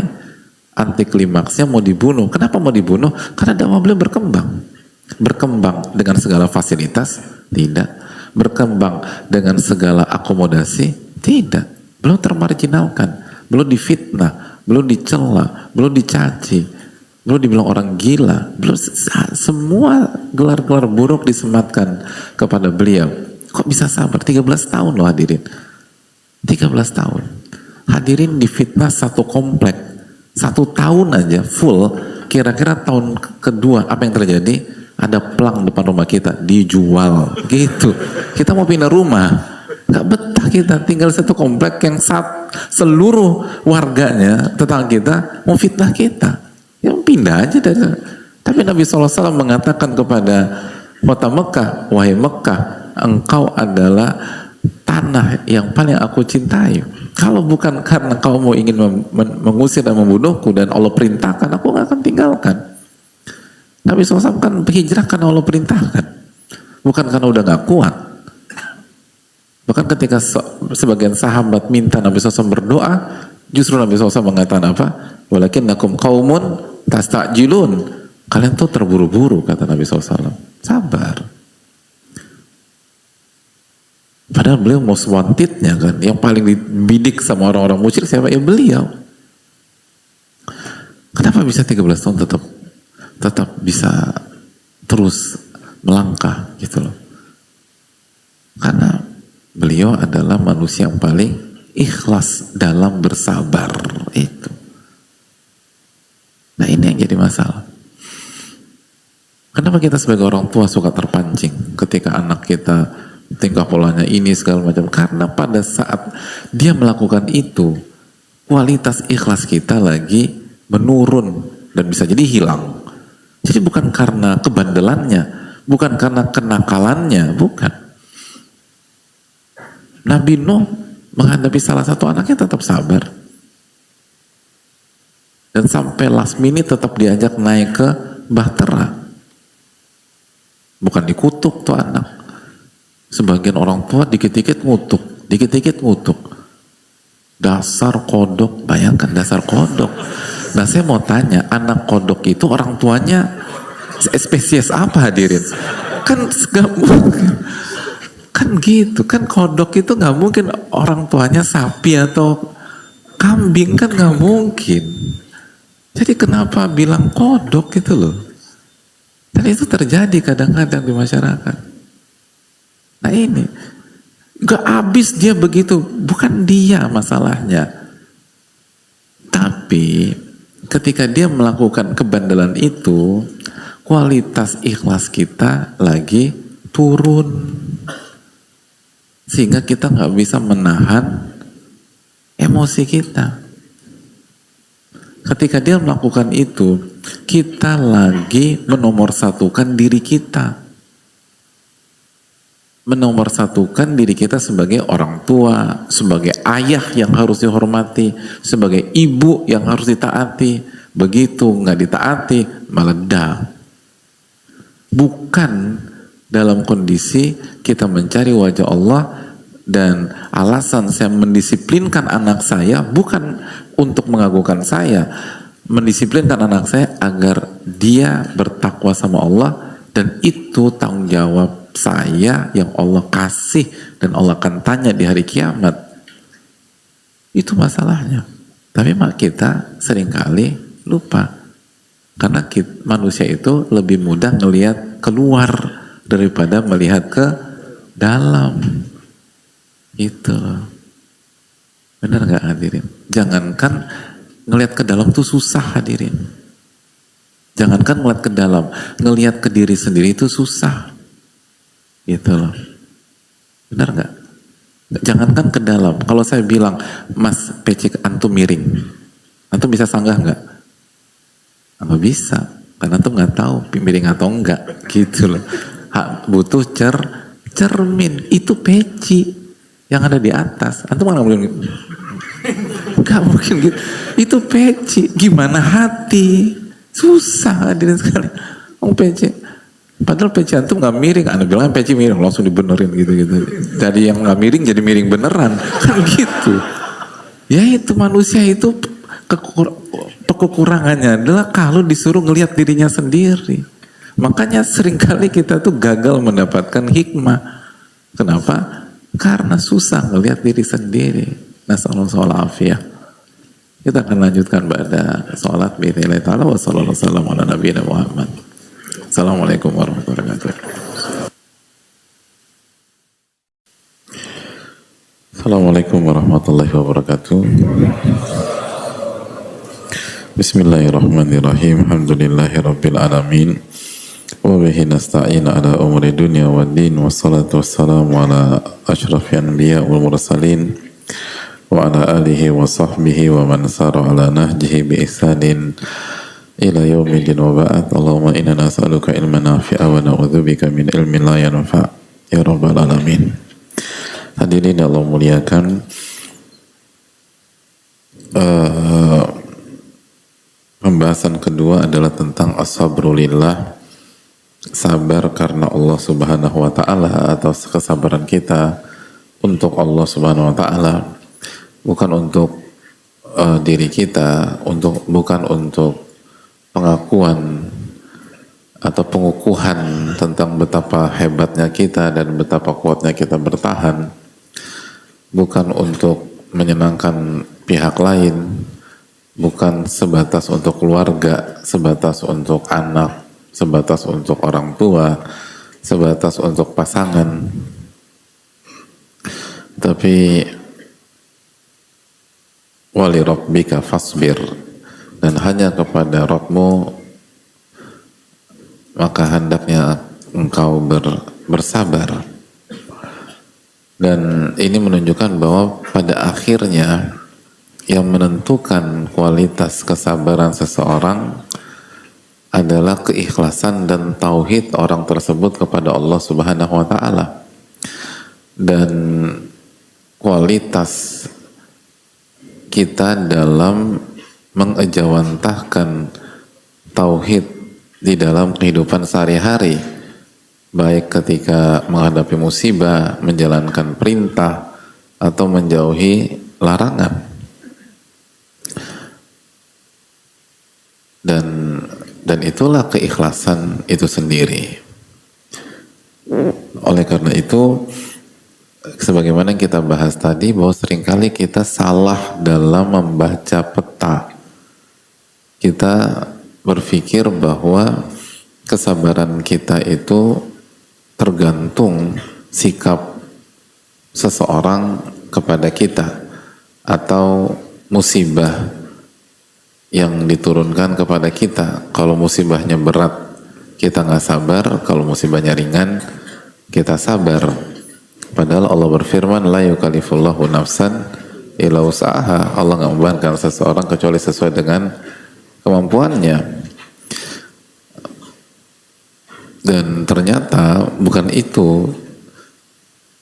anti klimaksnya mau dibunuh. Kenapa mau dibunuh? Karena dakwah beliau berkembang dengan segala fasilitas, tidak. Berkembang dengan segala akomodasi, tidak. Beliau termarginalkan, beliau difitnah, beliau dicela, beliau dicaci, beliau dibilang orang gila, beliau semua gelar-gelar buruk disematkan kepada beliau. Kok bisa sabar? 13 tahun loh hadirin. 13 tahun. Hadirin difitnah satu komplek, 1 tahun aja full. Kira-kira tahun kedua apa yang terjadi? Ada pelang depan rumah kita, dijual gitu. Kita mau pindah rumah, gak betah kita tinggal satu komplek yang seluruh warganya, tetangga kita mau fitnah kita. Ya pindah aja dari. Tapi Nabi SAW mengatakan kepada kota Mekah, wahai Mekah, engkau adalah tanah yang paling aku cintai. Kalau bukan karena kau mau ingin mengusir dan membunuhku dan Allah perintahkan, aku gak akan tinggalkan. Nabi SAW kan berhijrah karena Allah perintahkan, bukan karena udah gak kuat. Bahkan ketika sebagian sahabat minta Nabi SAW berdoa, justru Nabi SAW mengatakan apa? Walakinnakum qaumun tastajilun. Kalian tuh terburu-buru, kata Nabi SAW. Sabar. Padahal beliau most wantednya kan, yang paling dibidik sama orang-orang musyrik siapa? Ya beliau. Kenapa bisa 13 tahun tetap bisa terus melangkah gitu loh? Karena beliau adalah manusia yang paling ikhlas dalam bersabar itu. Nah ini yang jadi masalah. Kenapa kita sebagai orang tua suka terpancing ketika anak kita tingkah polanya ini segala macam? Karena pada saat dia melakukan itu, kualitas ikhlas kita lagi menurun dan bisa jadi hilang. Jadi bukan karena kebandelannya, bukan karena kenakalannya, bukan. Nabi Nuh menghadapi salah satu anaknya tetap sabar. Dan sampai last minute tetap diajak naik ke Bahtera. Bukan dikutuk tuh anak. Sebagian orang tua dikit-dikit ngutuk, dikit-dikit ngutuk. Dasar kodok, bayangkan dasar kodok. Nah saya mau tanya, anak kodok itu orang tuanya spesies apa hadirin? Kan gak mungkin. Kan gitu, kan kodok itu gak mungkin orang tuanya sapi atau kambing, kan gak mungkin. Jadi kenapa bilang kodok gitu loh? Dan itu terjadi kadang-kadang di masyarakat. Nah ini, gak habis dia begitu, bukan dia masalahnya. Tapi ketika dia melakukan kebandelan itu, kualitas ikhlas kita lagi turun. Sehingga kita gak bisa menahan emosi kita. Ketika dia melakukan itu, kita lagi menomorsatukan diri kita. Menomorsatukan diri kita sebagai orang tua, sebagai ayah yang harus dihormati, sebagai ibu yang harus ditaati. Begitu nggak ditaati, meledak. Bukan dalam kondisi kita mencari wajah Allah dan alasan saya mendisiplinkan anak saya bukan untuk mengagungkan saya, mendisiplinkan anak saya agar dia bertakwa sama Allah, dan itu tanggung jawab saya yang Allah kasih dan Allah akan tanya di hari kiamat. Itu masalahnya. Tapi kita seringkali lupa karena manusia itu lebih mudah ngelihat keluar daripada melihat ke dalam. Itu benar gak hadirin? Jangankan ngelihat ke dalam tuh susah hadirin. Jangankan ngeliat ke dalam, ngeliat ke diri sendiri itu susah, gitu loh. Benar nggak? Jangankan ke dalam. Kalau saya bilang, Mas peci antum miring, antum bisa sanggah nggak? Nggak bisa, karena antum nggak tahu miring atau enggak, gitu loh. Butuh cermin. Itu peci yang ada di atas. Antum mana boleh? Nggak mungkin gitu. Itu peci. Gimana hati? Susah hadirin sekali. Peci. Padahal peci antum nggak miring. Anda bilang peci miring, langsung dibenerin gitu-gitu. Jadi yang nggak miring jadi miring beneran. Kan gitu. Ya itu manusia itu kekurangannya adalah kalau disuruh ngelihat dirinya sendiri. Makanya seringkali kita tuh gagal mendapatkan hikmah. Kenapa? Karena susah ngelihat diri sendiri. Nasallallahu alaihi. Kita akan lanjutkan pada sholat bi'idznillah ta'ala wa sallallahu alaihi wasallam ala nabiyina Muhammad. Assalamualaikum warahmatullahi wabarakatuh. Assalamualaikum warahmatullahi wabarakatuh. Bismillahirrahmanirrahim. Alhamdulillahi rabbil alamin. Wa bihi nasta'in ala umuri dunya wad din. Wassalatu wassalamu ala asyrafil anbiya wal mursalin. Wa ala alihi wa sahbihi wa man sara ala nahjihi bi ihsanin ila yaumil wa ba'd. Allahumma inna nas'aluka ilman nafi'a wa na'udzubika min ilmin la yanfa' ya rabbal alamin. Hadirin Allah muliakan, pembahasan kedua adalah tentang as-sabru lillah, sabar karena Allah Subhanahu wa taala, atau kesabaran kita untuk Allah Subhanahu wa taala, bukan untuk diri kita, bukan untuk pengakuan atau pengukuhan tentang betapa hebatnya kita dan betapa kuatnya kita bertahan, bukan untuk menyenangkan pihak lain, bukan sebatas untuk keluarga, sebatas untuk anak, sebatas untuk orang tua, sebatas untuk pasangan, tapi wali rabbika fasbir, dan hanya kepada Rabbmu maka hendaknya engkau bersabar. Dan ini menunjukkan bahwa pada akhirnya yang menentukan kualitas kesabaran seseorang adalah keikhlasan dan tauhid orang tersebut kepada Allah Subhanahu wa taala. Dan kualitas kita dalam mengejawantahkan tauhid di dalam kehidupan sehari-hari, baik ketika menghadapi musibah, menjalankan perintah, atau menjauhi larangan. Dan itulah keikhlasan itu sendiri. Oleh karena itu, sebagaimana yang kita bahas tadi, bahwa seringkali kita salah dalam membaca peta. Kita berpikir bahwa kesabaran kita itu tergantung sikap seseorang kepada kita, atau musibah yang diturunkan kepada kita. Kalau musibahnya berat, kita nggak sabar. Kalau musibahnya ringan, kita sabar. Padahal Allah berfirman, la yukallifullahu nafsan illa wus'aha. Allah nggak membebankan seseorang kecuali sesuai dengan kemampuannya. Dan ternyata bukan itu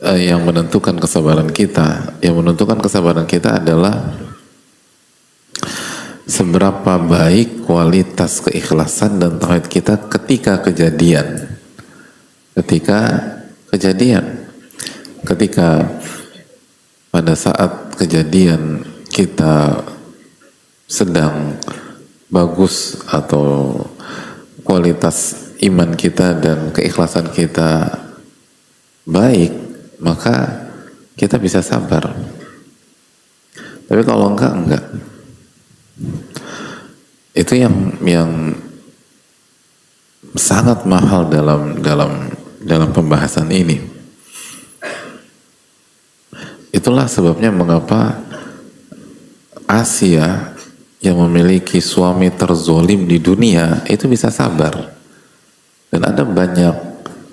yang menentukan kesabaran kita. Yang menentukan kesabaran kita adalah seberapa baik kualitas keikhlasan dan tauhid kita ketika kejadian. Ketika pada saat kejadian kita sedang bagus, atau kualitas iman kita dan keikhlasan kita baik, maka kita bisa sabar. Tapi kalau enggak. Itu yang sangat mahal dalam pembahasan ini. Itulah sebabnya mengapa Asia yang memiliki suami terzolim di dunia itu bisa sabar. Dan ada banyak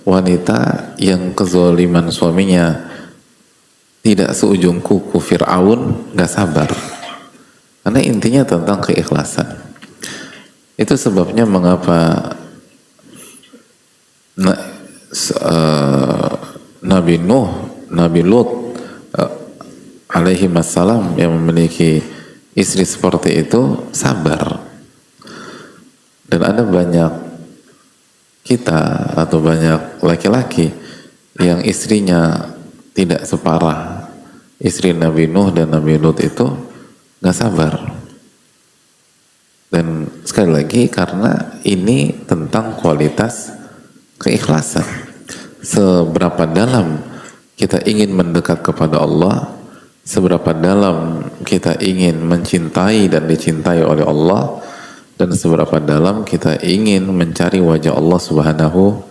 wanita yang kezoliman suaminya tidak seujung kuku Fir'aun, gak sabar. Karena intinya tentang keikhlasan. Itu sebabnya mengapa Nabi Nuh, Nabi Lut alaihi wassalam yang memiliki istri seperti itu sabar. Dan ada banyak kita atau banyak laki-laki yang istrinya tidak separah istri Nabi Nuh dan Nabi Lut itu gak sabar. Dan sekali lagi karena ini tentang kualitas keikhlasan. Seberapa dalam kita ingin mendekat kepada Allah, seberapa dalam kita ingin mencintai dan dicintai oleh Allah, dan seberapa dalam kita ingin mencari wajah Allah Subhanahu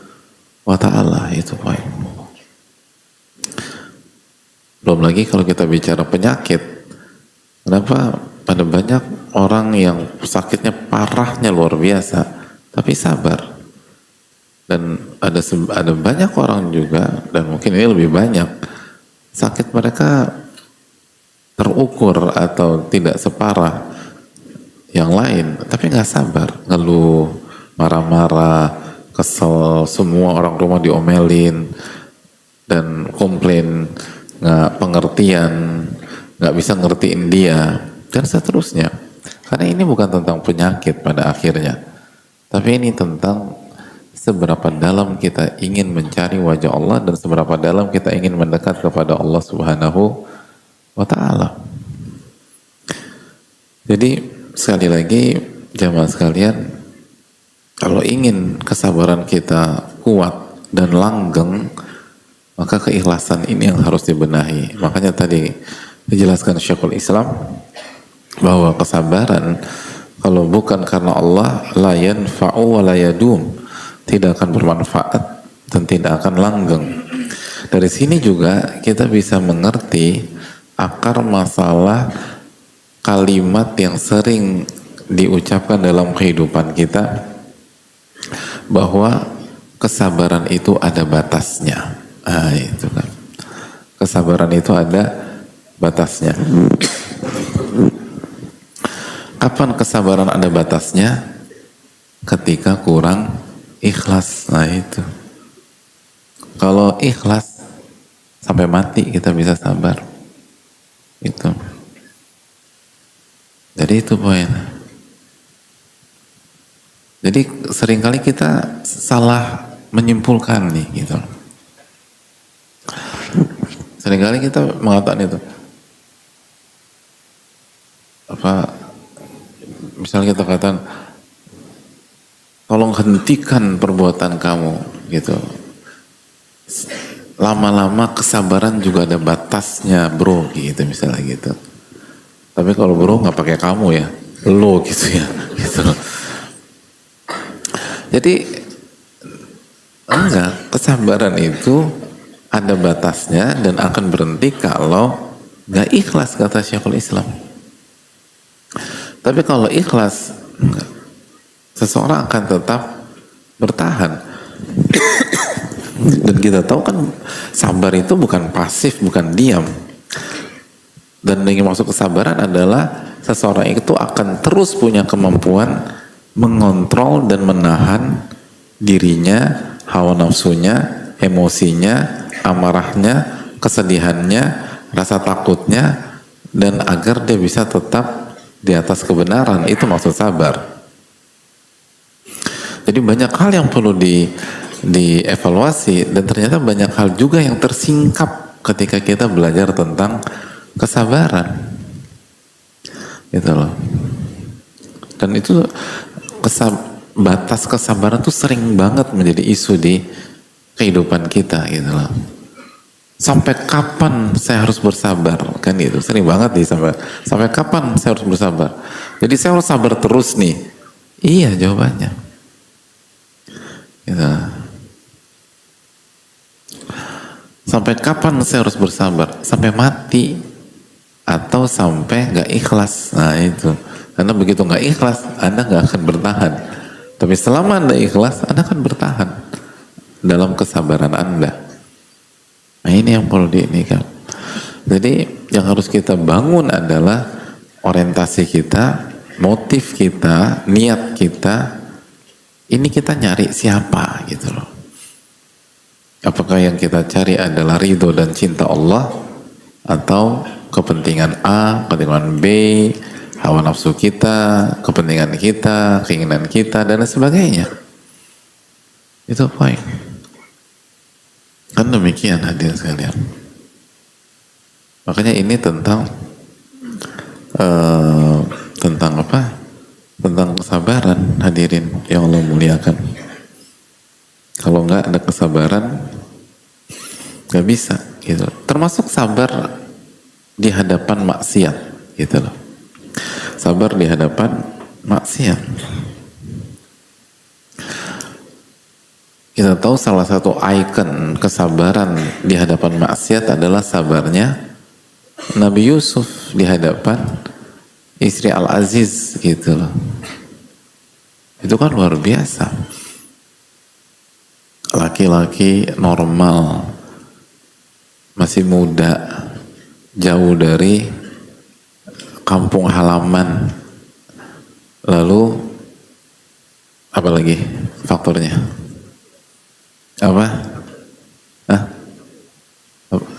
wa ta'ala. Itu poin. Belum lagi kalau kita bicara penyakit, kenapa pada banyak orang yang sakitnya parahnya luar biasa tapi sabar. Dan ada banyak orang juga, dan mungkin ini lebih banyak, sakit mereka terukur atau tidak separah yang lain, tapi nggak sabar, ngeluh, marah-marah, kesel, semua orang rumah diomelin dan komplain, nggak pengertian, nggak bisa ngertiin dia, dan seterusnya. Karena ini bukan tentang penyakit pada akhirnya, tapi ini tentang seberapa dalam kita ingin mencari wajah Allah dan seberapa dalam kita ingin mendekat kepada Allah Subhanahu wa ta'ala. Jadi sekali lagi jamaah sekalian, kalau ingin kesabaran kita kuat dan langgeng, maka keikhlasan ini yang harus dibenahi. Makanya tadi dijelaskan Syekhul Islam bahwa kesabaran kalau bukan karena Allah, la yanfa'u wa la yadum, tidak akan bermanfaat dan tidak akan langgeng. Dari sini juga kita bisa mengerti akar masalah kalimat yang sering diucapkan dalam kehidupan kita, bahwa kesabaran itu ada batasnya. Itu kan. Kesabaran itu ada batasnya. Kapan kesabaran ada batasnya? Ketika kurang ikhlas. Nah itu. Kalau ikhlas sampai mati kita bisa sabar. Itu. Jadi itu poin. Jadi seringkali kita salah menyimpulkan nih gitu. Seringkali kita mengatakan itu. Misalnya kita katakan, tolong hentikan perbuatan kamu gitu. Lama-lama kesabaran juga ada batasnya bro gitu, misalnya gitu. Tapi kalau bro nggak pakai kamu ya, lo gitu ya gitu. Jadi enggak, kesabaran itu ada batasnya dan akan berhenti kalau nggak ikhlas, kata Syekhul Islam. Tapi kalau ikhlas, enggak, seseorang akan tetap bertahan. Dan kita tahu kan sabar itu bukan pasif, bukan diam. Dan yang maksud kesabaran adalah seseorang itu akan terus punya kemampuan mengontrol dan menahan dirinya, hawa nafsunya, emosinya, amarahnya, kesedihannya, rasa takutnya, dan agar dia bisa tetap di atas kebenaran. Itu maksud sabar. Jadi banyak hal yang perlu dievaluasi, dan ternyata banyak hal juga yang tersingkap ketika kita belajar tentang kesabaran. Gitu loh. Dan itu batas kesabaran tuh sering banget menjadi isu di kehidupan kita gitu loh. Sampai kapan saya harus bersabar? Kan gitu, sering banget sampai kapan saya harus bersabar? Jadi saya harus sabar terus nih. Iya jawabannya. Gitu. Sampai kapan saya harus bersabar? Sampai mati atau sampai gak ikhlas. Nah itu Karena begitu nggak ikhlas, Anda nggak akan bertahan. Tapi selama Anda ikhlas, Anda akan bertahan dalam kesabaran Anda. Nah ini yang perlu diinikan. Jadi yang harus kita bangun adalah orientasi kita, motif kita, niat kita. Ini kita nyari siapa gitu loh. Apakah yang kita cari adalah ridho dan cinta Allah, atau kepentingan A, kepentingan B, hawa nafsu kita, kepentingan kita, keinginan kita, dan sebagainya. Itu poin. Kan demikian hadirin sekalian. Makanya ini tentang apa? Tentang kesabaran, hadirin yang Allah muliakan. Kalau nggak ada kesabaran, nggak bisa gitu. Termasuk sabar di hadapan maksiat gitu loh. Sabar di hadapan maksiat. Kita tahu salah satu ikon kesabaran di hadapan maksiat adalah sabarnya Nabi Yusuf di hadapan istri Al-Aziz gitu loh. Itu kan luar biasa. Laki-laki normal, masih muda, jauh dari kampung halaman, lalu apa lagi faktornya? Apa?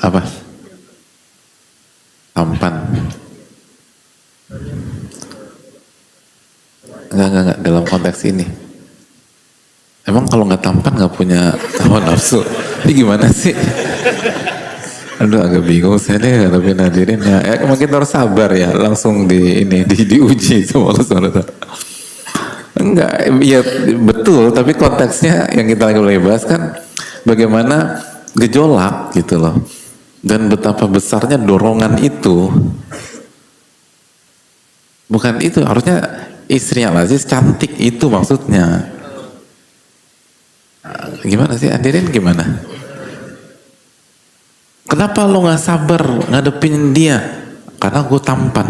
Apa? Tampan. Enggak, dalam konteks ini. Emang kalau nggak tampan nggak punya hawa nafsu? Ini gimana sih? Aduh agak bingung saya nih ngadepin hadirin ya. Mungkin harus sabar ya, langsung diuji sama Allah SWT. Enggak, ya betul, tapi konteksnya yang kita lagi bahas kan bagaimana gejolak gitu loh. Dan betapa besarnya dorongan itu. Bukan itu, harusnya istri Al-Aziz cantik itu maksudnya. Gimana sih hadirin gimana? Kenapa lo gak sabar ngadepin dia? Karena gue tampan.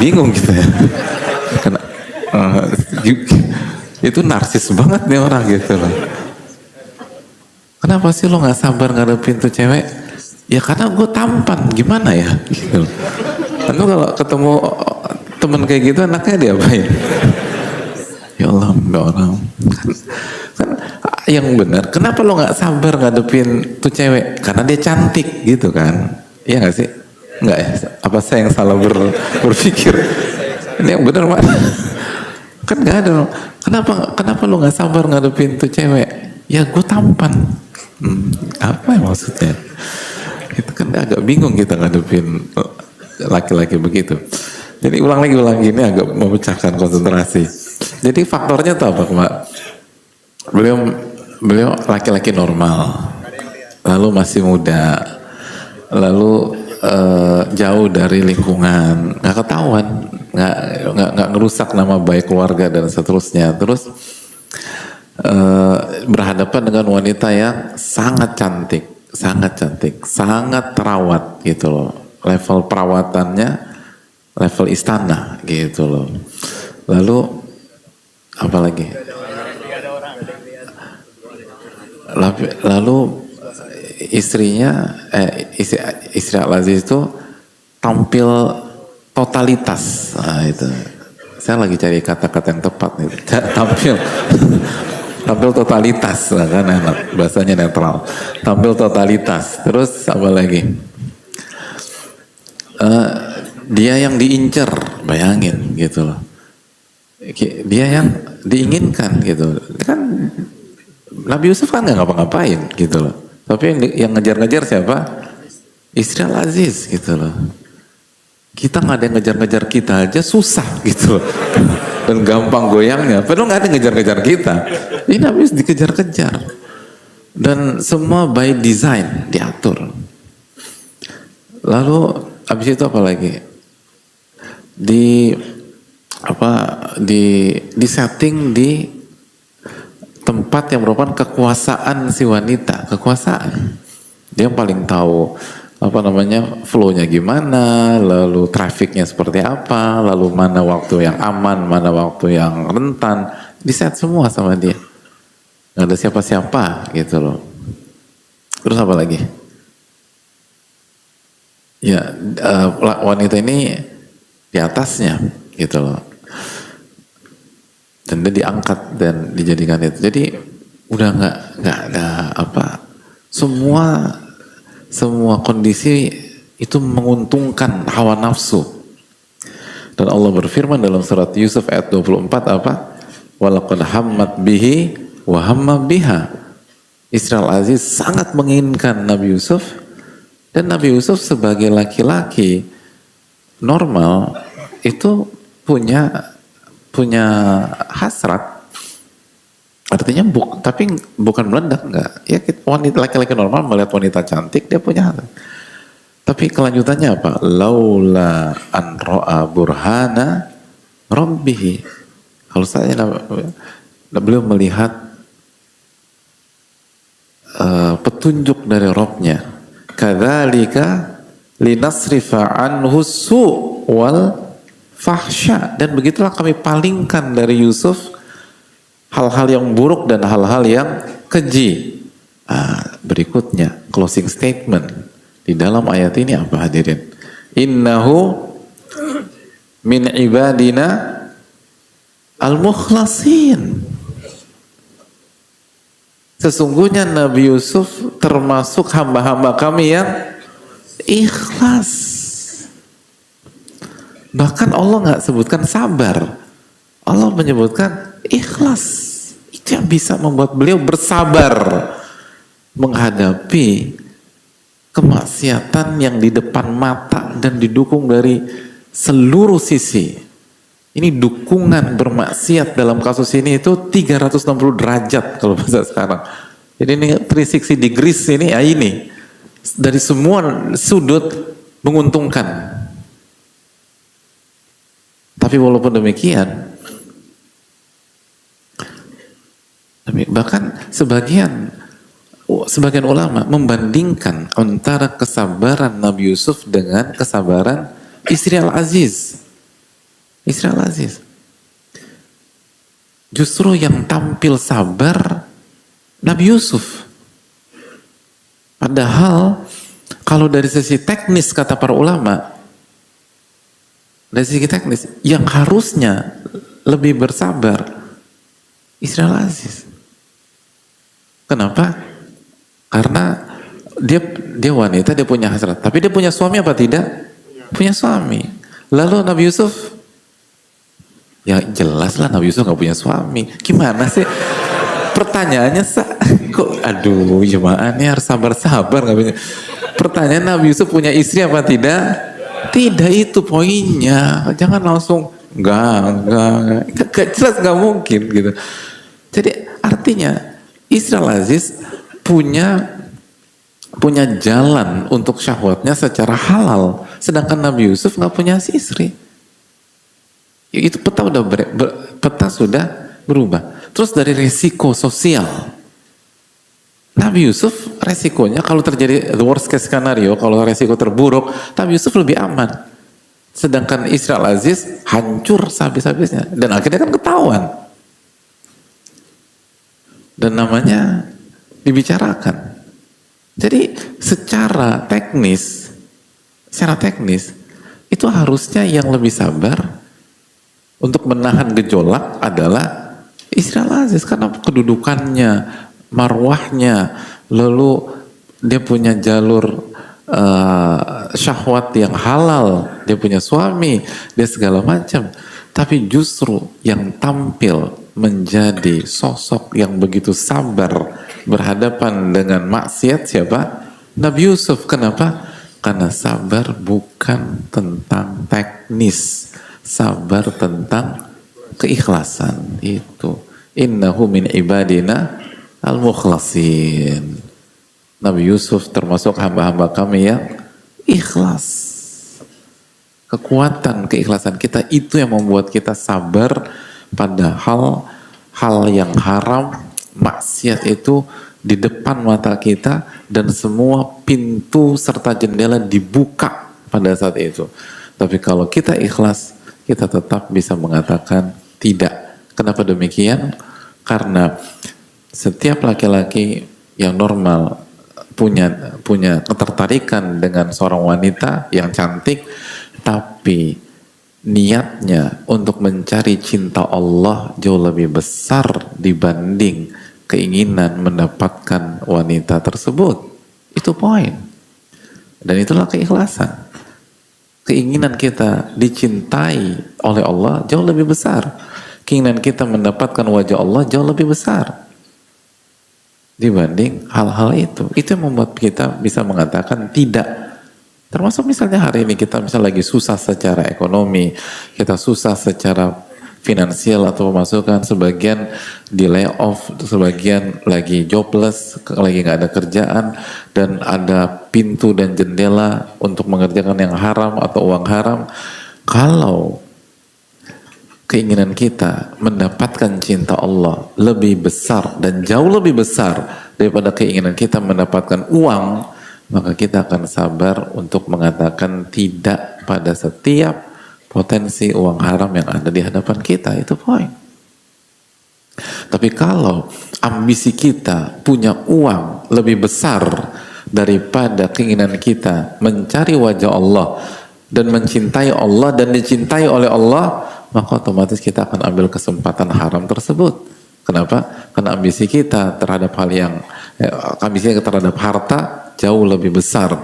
Bingung gitu ya. Itu narsis banget nih orang gitu loh. Kenapa sih lo gak sabar ngadepin tuh cewek? Ya karena gue tampan. Gimana ya? Gitu. Lalu kalau ketemu temen kayak gitu anaknya diapain? Ya Allah, mbak orang. Kan yang benar, kenapa lo nggak sabar ngadepin tuh cewek? Karena dia cantik gitu kan? Iya nggak sih? Nggak ya? Apa saya yang salah berpikir? Ini yang benar mana? Kan nggak ada. Kenapa lo nggak sabar ngadepin tuh cewek? Ya gue tampan. Apa ya maksudnya? Itu kan agak bingung kita ngadepin laki-laki begitu. Jadi ulang lagi ini agak memecahkan konsentrasi. Jadi faktornya tuh apa, Mbak? Beliau laki-laki normal, lalu masih muda, lalu jauh dari lingkungan, nggak ketahuan, nggak ngerusak nama baik keluarga dan seterusnya. Terus berhadapan dengan wanita yang sangat cantik, sangat terawat gitu loh. Level perawatannya level istana gitu loh. Lalu apa lagi? Lalu istrinya istri Al-Aziz itu tampil totalitas. Nah, itu saya lagi cari kata-kata yang tepat nih. Tampil totalitas, kan enak, bahasanya netral. Tampil totalitas. Terus apa lagi? Dia yang diincar, bayangin gitu loh. Dia yang diinginkan gitu. Kan Nabi Yusuf kan nggak ngapa-ngapain gitu loh. Tapi yang ngejar-ngejar siapa? Istri Al-Aziz gitu loh. Kita nggak ada yang ngejar-ngejar kita aja susah gitu loh. Dan gampang goyangnya. Padahal nggak ada yang ngejar-ngejar kita. Ini Nabi Yusuf dikejar-kejar. Dan semua by design diatur. Lalu habis itu apa lagi? Di setting di tempat yang merupakan kekuasaan si wanita, kekuasaan. Dia yang paling tahu apa namanya, flow-nya gimana, lalu trafficnya seperti apa, lalu mana waktu yang aman, mana waktu yang rentan, di-set semua sama dia. Nggak ada siapa-siapa gitu loh. Terus apa lagi? Ya, wanita ini di atasnya gitu loh. Dan dia diangkat dan dijadikan itu. Jadi udah nggak ada apa, semua kondisi itu menguntungkan hawa nafsu. Dan Allah berfirman dalam surat Yusuf ayat 24 apa? Walaqad hammat bihi wa hamma biha. Israel Aziz sangat menginginkan Nabi Yusuf, dan Nabi Yusuf sebagai laki-laki normal itu punya hasrat. Artinya tapi bukan meledak, enggak. Ya wanita, laki-laki normal melihat wanita cantik dia punya hasrat. Tapi kelanjutannya apa? Laula an ra'a burhana rabbih. Kalau saya beliau melihat petunjuk dari Rabbnya. Kadzalika linasrifa anhu su' wal fahsya. Dan begitulah kami palingkan dari Yusuf hal-hal yang buruk dan hal-hal yang keji. Berikutnya closing statement di dalam ayat ini apa hadirin? Innahu min ibadina al-mukhlasin. Sesungguhnya Nabi Yusuf termasuk hamba-hamba kami yang ikhlas. Bahkan Allah nggak sebutkan sabar, Allah menyebutkan ikhlas. Itu yang bisa membuat beliau bersabar menghadapi kemaksiatan yang di depan mata dan didukung dari seluruh sisi. Ini dukungan bermaksiat dalam kasus ini itu 360 derajat kalau bahasa sekarang. Jadi ini 360 degrees ini, ya ini dari semua sudut menguntungkan. Tapi walaupun demikian, bahkan sebagian ulama membandingkan antara kesabaran Nabi Yusuf dengan kesabaran istri Al-Aziz. Istri Al-Aziz. Justru yang tampil sabar Nabi Yusuf. Padahal kalau dari sisi teknis kata para ulama, dari sisi teknis yang harusnya lebih bersabar istri Al-Aziz. Kenapa? Karena dia wanita, dia punya hasrat. Tapi dia punya suami apa tidak? Punya suami. Lalu Nabi Yusuf, ya jelas lah Nabi Yusuf gak punya suami. Gimana sih? Pertanyaannya kok aduh jemaah ini harus sabar-sabar gak punya. Pertanyaan Nabi Yusuf punya istri apa tidak? Tidak, itu poinnya. Jangan langsung enggak jelas, gak mungkin gitu. Jadi artinya istri Al-Aziz punya jalan untuk syahwatnya secara halal, sedangkan Nabi Yusuf nggak punya istri. Itu peta sudah berubah. Terus dari resiko sosial, Nabi Yusuf resikonya kalau terjadi the worst case scenario, kalau resiko terburuk, Nabi Yusuf lebih aman. Sedangkan istri Al-Aziz hancur sehabis-habisnya, dan akhirnya kan ketahuan. Dan namanya dibicarakan. Jadi secara teknis itu harusnya yang lebih sabar untuk menahan gejolak adalah istri Al-Aziz, karena kedudukannya, marwahnya, lalu dia punya jalur syahwat yang halal, dia punya suami, dia segala macam. Tapi justru yang tampil menjadi sosok yang begitu sabar berhadapan dengan maksiat siapa? Nabi Yusuf. Kenapa? Karena sabar bukan tentang teknis, sabar tentang keikhlasan. Itu innahu min ibadina al-mukhlasin. Nabi Yusuf termasuk hamba-hamba kami yang ikhlas. Kekuatan keikhlasan kita itu yang membuat kita sabar pada hal yang haram, maksiat itu di depan mata kita dan semua pintu serta jendela dibuka pada saat itu. Tapi kalau kita ikhlas, kita tetap bisa mengatakan tidak. Kenapa demikian? Karena setiap laki-laki yang normal punya ketertarikan dengan seorang wanita yang cantik, tapi niatnya untuk mencari cinta Allah jauh lebih besar dibanding keinginan mendapatkan wanita tersebut. Itu poin. Dan itulah keikhlasan. Keinginan kita dicintai oleh Allah jauh lebih besar. Keinginan kita mendapatkan wajah Allah jauh lebih besar dibanding hal-hal itu. Itu yang membuat kita bisa mengatakan tidak. Termasuk misalnya hari ini kita misalnya lagi susah secara ekonomi, kita susah secara finansial atau pemasukan, sebagian di layoff, sebagian lagi jobless, lagi nggak ada kerjaan, dan ada pintu dan jendela untuk mengerjakan yang haram atau uang haram. Kalau keinginan kita mendapatkan cinta Allah lebih besar dan jauh lebih besar daripada keinginan kita mendapatkan uang, maka kita akan sabar untuk mengatakan tidak pada setiap potensi uang haram yang ada di hadapan kita. Itu poin. Tapi kalau ambisi kita punya uang lebih besar daripada keinginan kita mencari wajah Allah dan mencintai Allah dan dicintai oleh Allah, maka otomatis kita akan ambil kesempatan haram tersebut. Kenapa? Karena ambisi kita terhadap hal yang ambisi terhadap harta jauh lebih besar.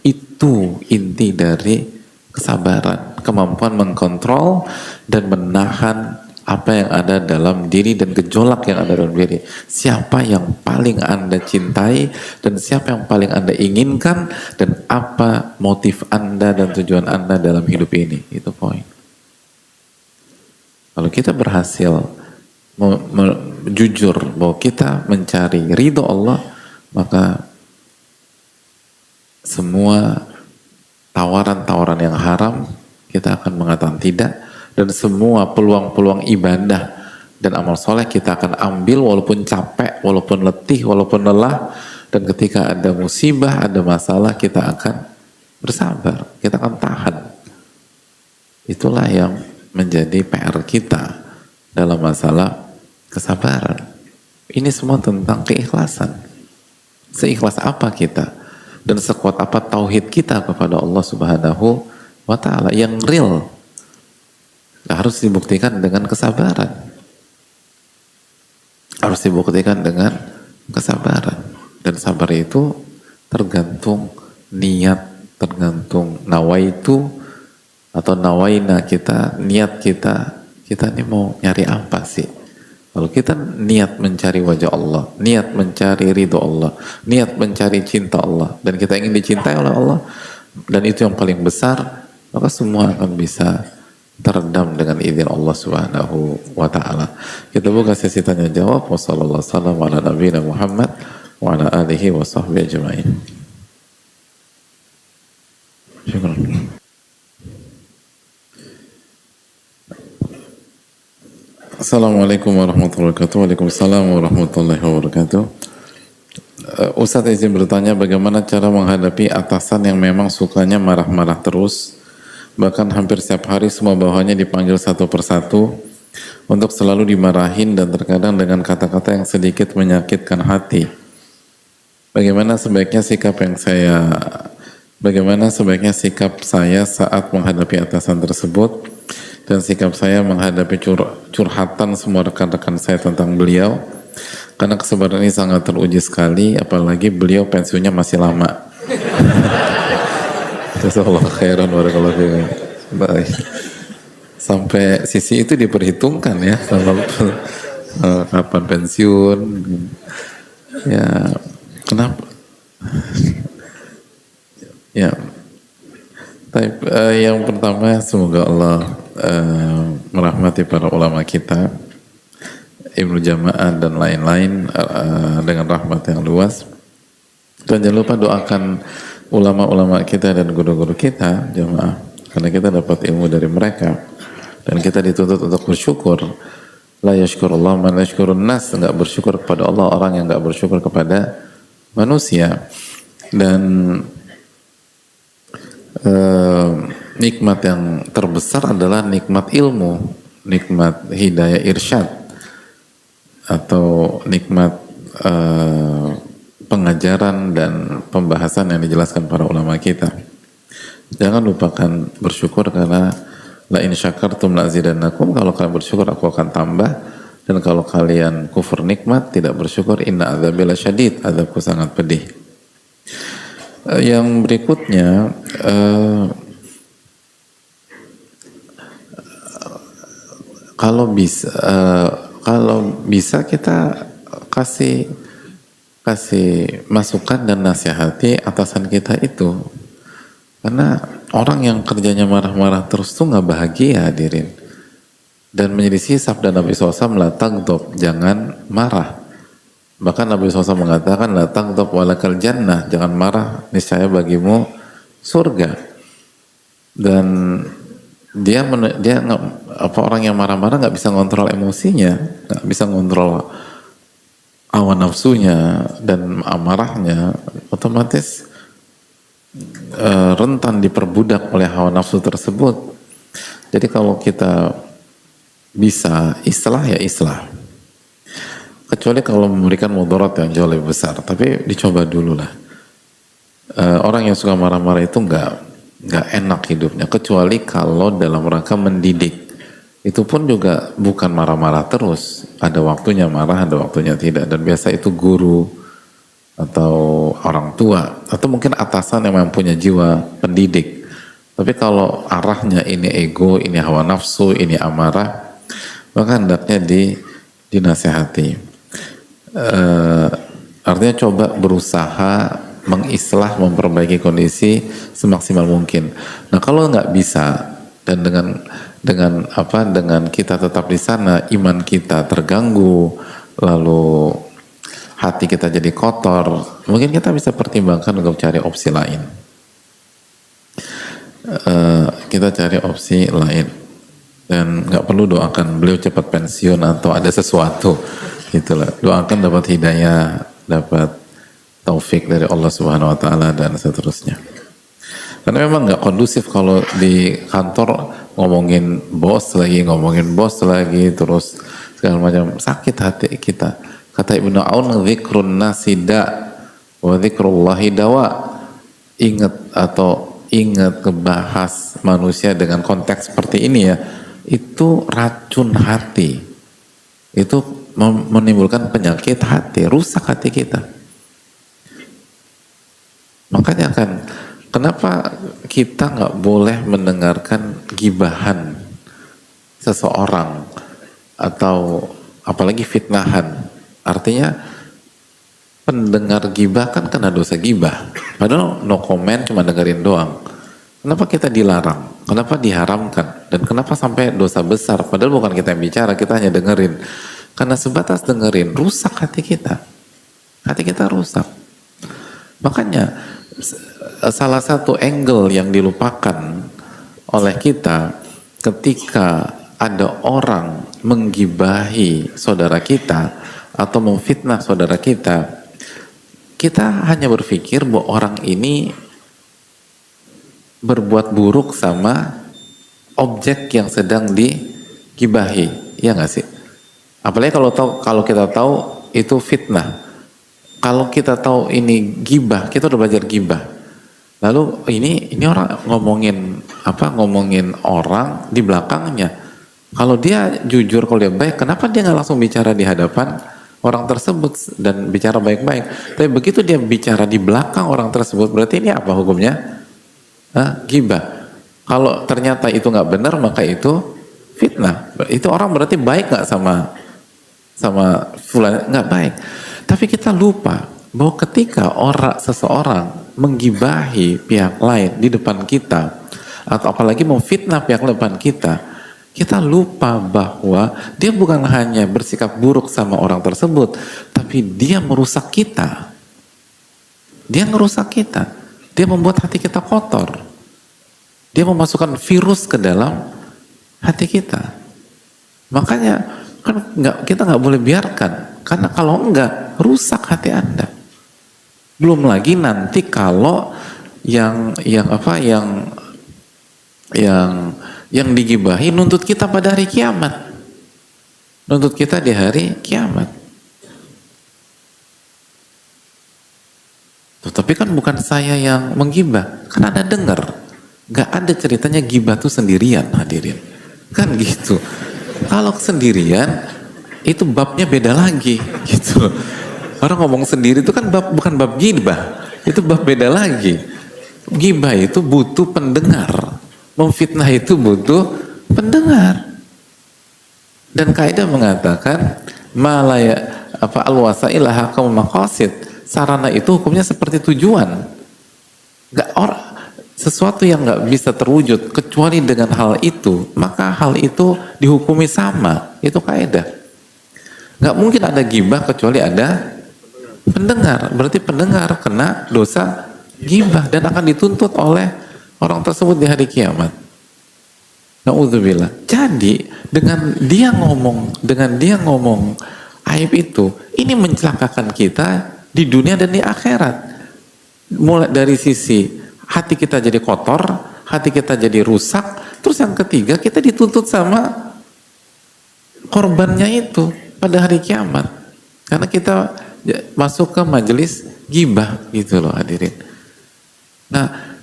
Itu inti dari kesabaran, kemampuan mengkontrol dan menahan apa yang ada dalam diri dan gejolak yang ada dalam diri. Siapa yang paling Anda cintai dan siapa yang paling Anda inginkan, dan apa motif Anda dan tujuan Anda dalam hidup ini. Itu poin. Kalau kita berhasil jujur bahwa kita mencari ridho Allah, maka semua tawaran-tawaran yang haram kita akan mengatakan tidak, dan semua peluang-peluang ibadah dan amal soleh kita akan ambil walaupun capek, walaupun letih, walaupun lelah, dan ketika ada musibah, ada masalah, kita akan bersabar, kita akan tahan. Itulah yang menjadi PR kita dalam masalah kesabaran. Ini semua tentang keikhlasan. Seikhlas apa kita dan sekuat apa tauhid kita kepada Allah Subhanahu wa ta'ala yang real, harus dibuktikan dengan kesabaran. Harus dibuktikan dengan kesabaran. Dan sabar itu tergantung niat, tergantung nawaitu atau nawaina kita, niat kita ini mau nyari apa sih? Kalau kita niat mencari wajah Allah, niat mencari ridho Allah, niat mencari cinta Allah, dan kita ingin dicintai oleh Allah, dan itu yang paling besar, maka semua akan bisa teredam dengan izin Allah Subhanahu wa ta'ala. Kita buka sesi tanya jawab. Wassalamualaikum warahmatullahi wabarakatuh wa ala alihi wa sahbihi ajma'in. Syukran. Assalamualaikum warahmatullahi wabarakatuh. Waalaikumsalam warahmatullahi wabarakatuh. Ustadz izin bertanya, bagaimana cara menghadapi atasan yang memang sukanya marah-marah terus, bahkan hampir setiap hari semua bawahannya dipanggil satu persatu untuk selalu dimarahin dan terkadang dengan kata-kata yang sedikit menyakitkan hati. Bagaimana sebaiknya sikap saya saat menghadapi atasan tersebut, dan sikap saya menghadapi curhatan semua rekan-rekan saya tentang beliau, karena kesabaran ini sangat teruji sekali, apalagi beliau pensiunnya masih lama. Jazakallahu khairan barakallahu fiikum. Baik. Sampai sisi itu diperhitungkan ya, sama kapan pensiun. Ya, kenapa? Ya. Yang pertama, semoga Allah merahmati para ulama kita, Ibnu Jama'ah dan lain-lain dengan rahmat yang luas. Dan jangan lupa doakan ulama-ulama kita dan guru-guru kita, jamaah, karena kita dapat ilmu dari mereka dan kita dituntut untuk bersyukur La yashkurullah man la yashkurun nas, nggak bersyukur kepada Allah orang yang nggak bersyukur kepada manusia. Dan nikmat yang terbesar adalah nikmat ilmu, nikmat hidayah irsyad, atau nikmat pengajaran dan pembahasan yang dijelaskan para ulama kita. Jangan lupakan bersyukur, karena la in syakartum la azidannakum, kalau kalian bersyukur aku akan tambah, dan kalau kalian kufur nikmat, tidak bersyukur, inna adzabi lasyadid, azabku sangat pedih. Yang berikutnya, kalau bisa kita kasih masukan dan nasihati atasan kita itu, karena orang yang kerjanya marah-marah terus tuh nggak bahagia, hadirin. Dan menyelisih sabda Nabi SAW, la taghdab, jangan marah. Bahkan Nabi SAW mengatakan, la taghdab walakal jannah, jangan marah, niscaya bagimu surga. Dan dia orang yang marah-marah nggak bisa ngontrol emosinya, nggak bisa ngontrol hawa nafsunya dan amarahnya, otomatis rentan diperbudak oleh hawa nafsu tersebut. Jadi kalau kita bisa islah, ya islah, kecuali kalau memberikan mudarat yang jauh lebih besar. Tapi dicoba dulu lah. Orang yang suka marah-marah itu nggak enak hidupnya, kecuali kalau dalam rangka mendidik. Itu pun juga bukan marah-marah terus, ada waktunya marah, ada waktunya tidak. Dan biasa itu guru atau orang tua, atau mungkin atasan yang memang punya jiwa pendidik. Tapi kalau arahnya ini ego, ini hawa nafsu, ini amarah, maka hendaknya dinasehati. Artinya coba berusaha mengislah, memperbaiki kondisi semaksimal mungkin. Nah kalau nggak bisa, dan dengan kita tetap di sana, iman kita terganggu, lalu hati kita jadi kotor, mungkin kita bisa pertimbangkan untuk cari opsi lain. Kita cari opsi lain, dan nggak perlu doakan beliau cepat pensiun atau ada sesuatu, gitulah. Doakan dapat hidayah, dapat taufik dari Allah Subhanahu Wa Taala dan seterusnya. Karena memang nggak kondusif kalau di kantor ngomongin bos lagi, terus segala macam, sakit hati kita. Kata Ibnu Aun, dzikrun nasida wa dzikrullahi dawa. Ingat ngebahas manusia dengan konteks seperti ini ya, itu racun hati. Itu menimbulkan penyakit hati, rusak hati kita. Makanya kan kenapa kita nggak boleh mendengarkan gibahan seseorang atau apalagi fitnahan? Artinya pendengar gibah kan kena dosa gibah. Padahal no comment, cuma dengerin doang. Kenapa kita dilarang? Kenapa diharamkan? Dan kenapa sampai dosa besar? Padahal bukan kita yang bicara, kita hanya dengerin. Karena sebatas dengerin, rusak hati kita. Hati kita rusak. Makanya salah satu angle yang dilupakan oleh kita ketika ada orang menggibahi saudara kita atau memfitnah saudara kita, kita hanya berpikir bahwa orang ini berbuat buruk sama objek yang sedang digibahi, ya nggak sih? Apalagi kalau kita tahu itu fitnah. Kalau kita tahu ini gibah, kita udah belajar gibah. Lalu ini orang ngomongin orang di belakangnya. Kalau dia jujur, kalau dia baik, kenapa dia nggak langsung bicara di hadapan orang tersebut dan bicara baik-baik? Tapi begitu dia bicara di belakang orang tersebut, berarti ini apa hukumnya? Gibah. Kalau ternyata itu nggak benar, maka itu fitnah. Itu orang berarti baik nggak sama fulan? Nggak baik. Tapi kita lupa bahwa ketika seseorang menggibahi pihak lain di depan kita, atau apalagi memfitnah pihak depan kita, kita lupa bahwa dia bukan hanya bersikap buruk sama orang tersebut, tapi dia merusak kita. Dia merusak kita. Dia membuat hati kita kotor. Dia memasukkan virus ke dalam hati kita. Makanya Kan nggak, kita nggak boleh biarkan, karena kalau enggak rusak hati Anda. Belum lagi nanti kalau yang digibahi nuntut kita pada hari kiamat, nuntut kita di hari kiamat. Tuh, tapi kan bukan saya yang menggibah, kan Anda dengar, nggak ada ceritanya gibah tuh sendirian, hadirin, kan gitu. Kalau sendirian itu babnya beda lagi, gitu. Orang ngomong sendiri itu kan bukan bab gibah, itu bab beda lagi. Gibah itu butuh pendengar, memfitnah itu butuh pendengar. Dan kaidah mengatakan malaya al-wasailah hakamul maqasid, sarana itu hukumnya seperti tujuan. Sesuatu yang nggak bisa terwujud kecuali dengan hal itu, maka hal itu dihukumi sama. Itu kaidah. Nggak mungkin ada gibah kecuali ada pendengar. Berarti pendengar kena dosa gibah dan akan dituntut oleh orang tersebut di hari kiamat. Na'udzubillah. Jadi dengan dia ngomong aib itu, ini mencelakakan kita di dunia dan di akhirat. Mulai dari sisi hati kita jadi kotor, hati kita jadi rusak, terus yang ketiga kita dituntut sama korbannya itu pada hari kiamat. Karena kita masuk ke majelis gibah gitu loh, hadirin. Nah,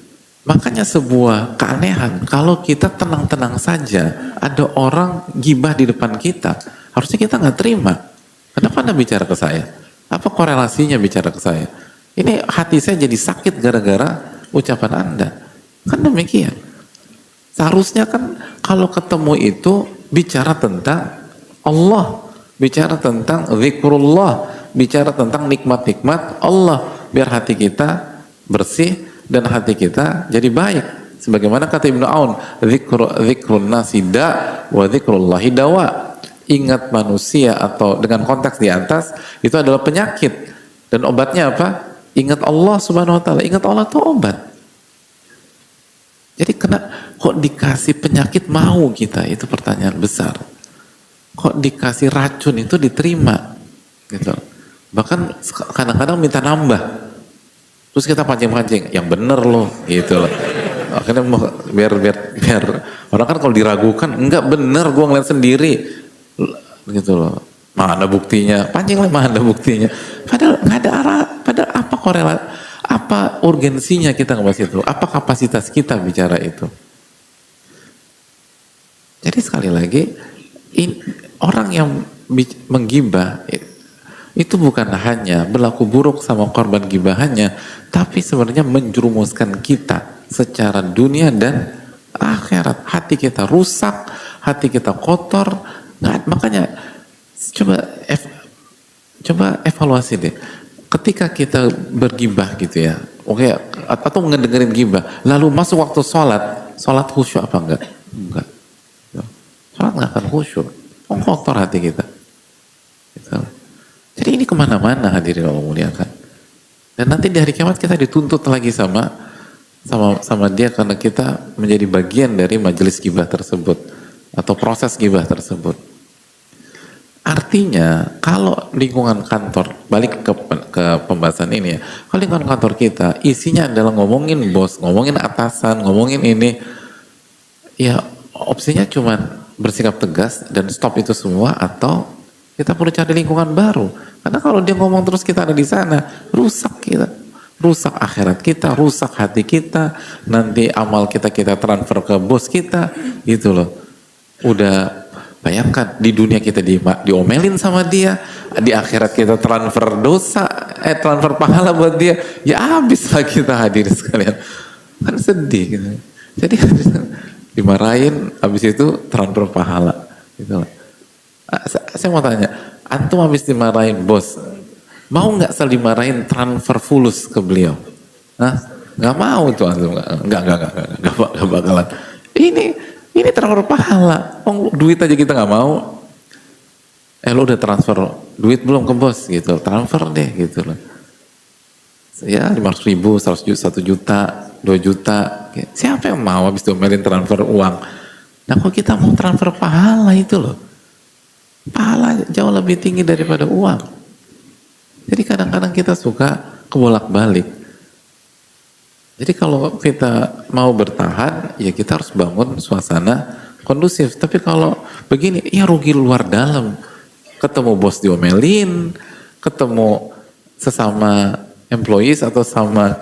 makanya sebuah keanehan kalau kita tenang-tenang saja ada orang gibah di depan kita, harusnya kita nggak terima. Kenapa Anda bicara ke saya? Apa korelasinya bicara ke saya? Ini hati saya jadi sakit gara-gara ucapan Anda. Kan demikian. Seharusnya kan kalau ketemu itu bicara tentang Allah, bicara tentang zikrullah, bicara tentang nikmat-nikmat Allah, biar hati kita bersih dan hati kita jadi baik. Sebagaimana kata Ibnu Aun, zikrun nasi da wa zikrullahi dawa. Ingat manusia atau dengan konteks di atas itu adalah penyakit, dan obatnya apa? Ingat Allah Subhanahu wa taala. Ingat Allah itu obat. Jadi kok dikasih penyakit mau kita? Itu pertanyaan besar. Kok dikasih racun itu diterima gitu. Bahkan kadang-kadang minta nambah, terus kita pancing-pancing yang bener loh gitu loh. Akhirnya biar orang kan kalau diragukan, enggak bener, gua ngeliat sendiri gitu loh, mana buktinya, pancing lah mana buktinya, padahal nggak ada arah, padahal apa korelasi, apa urgensinya kita ngebahas itu, apa kapasitas kita bicara itu. Jadi sekali lagi orang yang menggibah itu bukan hanya berlaku buruk sama korban gibahannya, tapi sebenarnya menjerumuskan kita secara dunia dan akhirat. Hati kita rusak, hati kita kotor. Nggak, makanya coba evaluasi deh. Ketika kita bergibah gitu ya, oke, atau ngedengerin gibah, lalu masuk waktu sholat khusyuk apa enggak? Enggak. Sholat nggak akan khusyuk. Kotor hati kita. Gitu. Jadi ini kemana-mana, hadirin Allah muliakan. Dan nanti di hari kiamat kita dituntut lagi sama dia karena kita menjadi bagian dari majelis gibah tersebut atau proses gibah tersebut. Artinya kalau lingkungan kantor, balik ke pembahasan ini ya, kalau lingkungan kantor kita isinya adalah ngomongin bos, ngomongin atasan, ngomongin ini, ya opsinya cuma bersikap tegas dan stop itu semua, atau kita perlu cari lingkungan baru. Karena kalau dia ngomong terus kita ada di sana, rusak kita, rusak akhirat kita, rusak hati kita, nanti amal kita transfer ke bos kita, gitu loh. Udah bayangkan di dunia kita diomelin sama dia, di akhirat kita transfer dosa, transfer pahala buat dia, ya habis lah kita, hadirin sekalian. Kan sedih gitu. Jadi dimarahin, habis itu transfer pahala, gitu loh. Saya mau tanya, antum habis dimarahin bos, mau nggak dimarahin transfer fulus ke beliau? Hah? Nggak mau tuh antum, nggak bakalan. Ini transfer pahala, duit aja kita nggak mau. Lo udah transfer duit belum ke bos gitu, transfer deh gitu loh. Ya 500.000, 1 juta, 2 juta. Siapa yang mau habis diomelin transfer uang? Nah kok kita mau transfer pahala itu loh. Pahala jauh lebih tinggi daripada uang. Jadi kadang-kadang kita suka kebolak-balik. Jadi kalau kita mau bertahan, ya kita harus bangun suasana kondusif. Tapi kalau begini, ya rugi luar dalam. Ketemu bos diomelin, ketemu sesama employees atau sama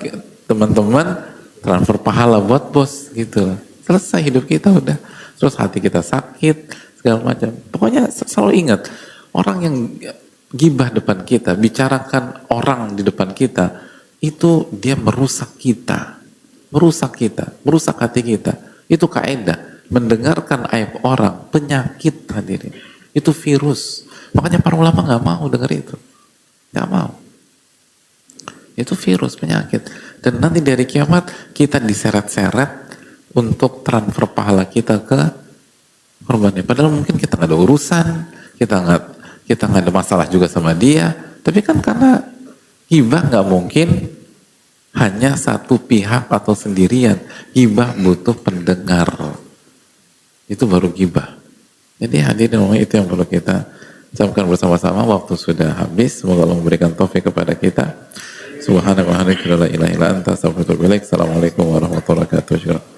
teman-teman, transfer pahala buat bos gitu. Selesai hidup kita udah. Terus hati kita sakit, segala macam. Pokoknya selalu ingat, orang yang gibah depan kita, bicarakan orang di depan kita, itu dia merusak kita, merusak hati kita. Itu kaidah, mendengarkan aib orang, penyakit hadirin. Itu virus. Makanya para ulama nggak mau dengar itu, nggak mau. Itu virus, penyakit. Dan nanti dari kiamat kita diseret-seret untuk transfer pahala kita ke korbannya. Padahal mungkin kita nggak ada urusan, kita nggak ada masalah juga sama dia. Tapi kan karena hibah nggak mungkin hanya satu pihak atau sendirian. Hibah butuh pendengar. Itu baru hibah. Jadi hadirin itu yang perlu kita camkan bersama-sama. Waktu sudah habis. Semoga Allah memberikan taufik kepada kita. Subhanallah wa bihamdihi la ilaha illa anta astaghfiruka wa atubu ilaik. Assalamualaikum warahmatullahi wabarakatuh.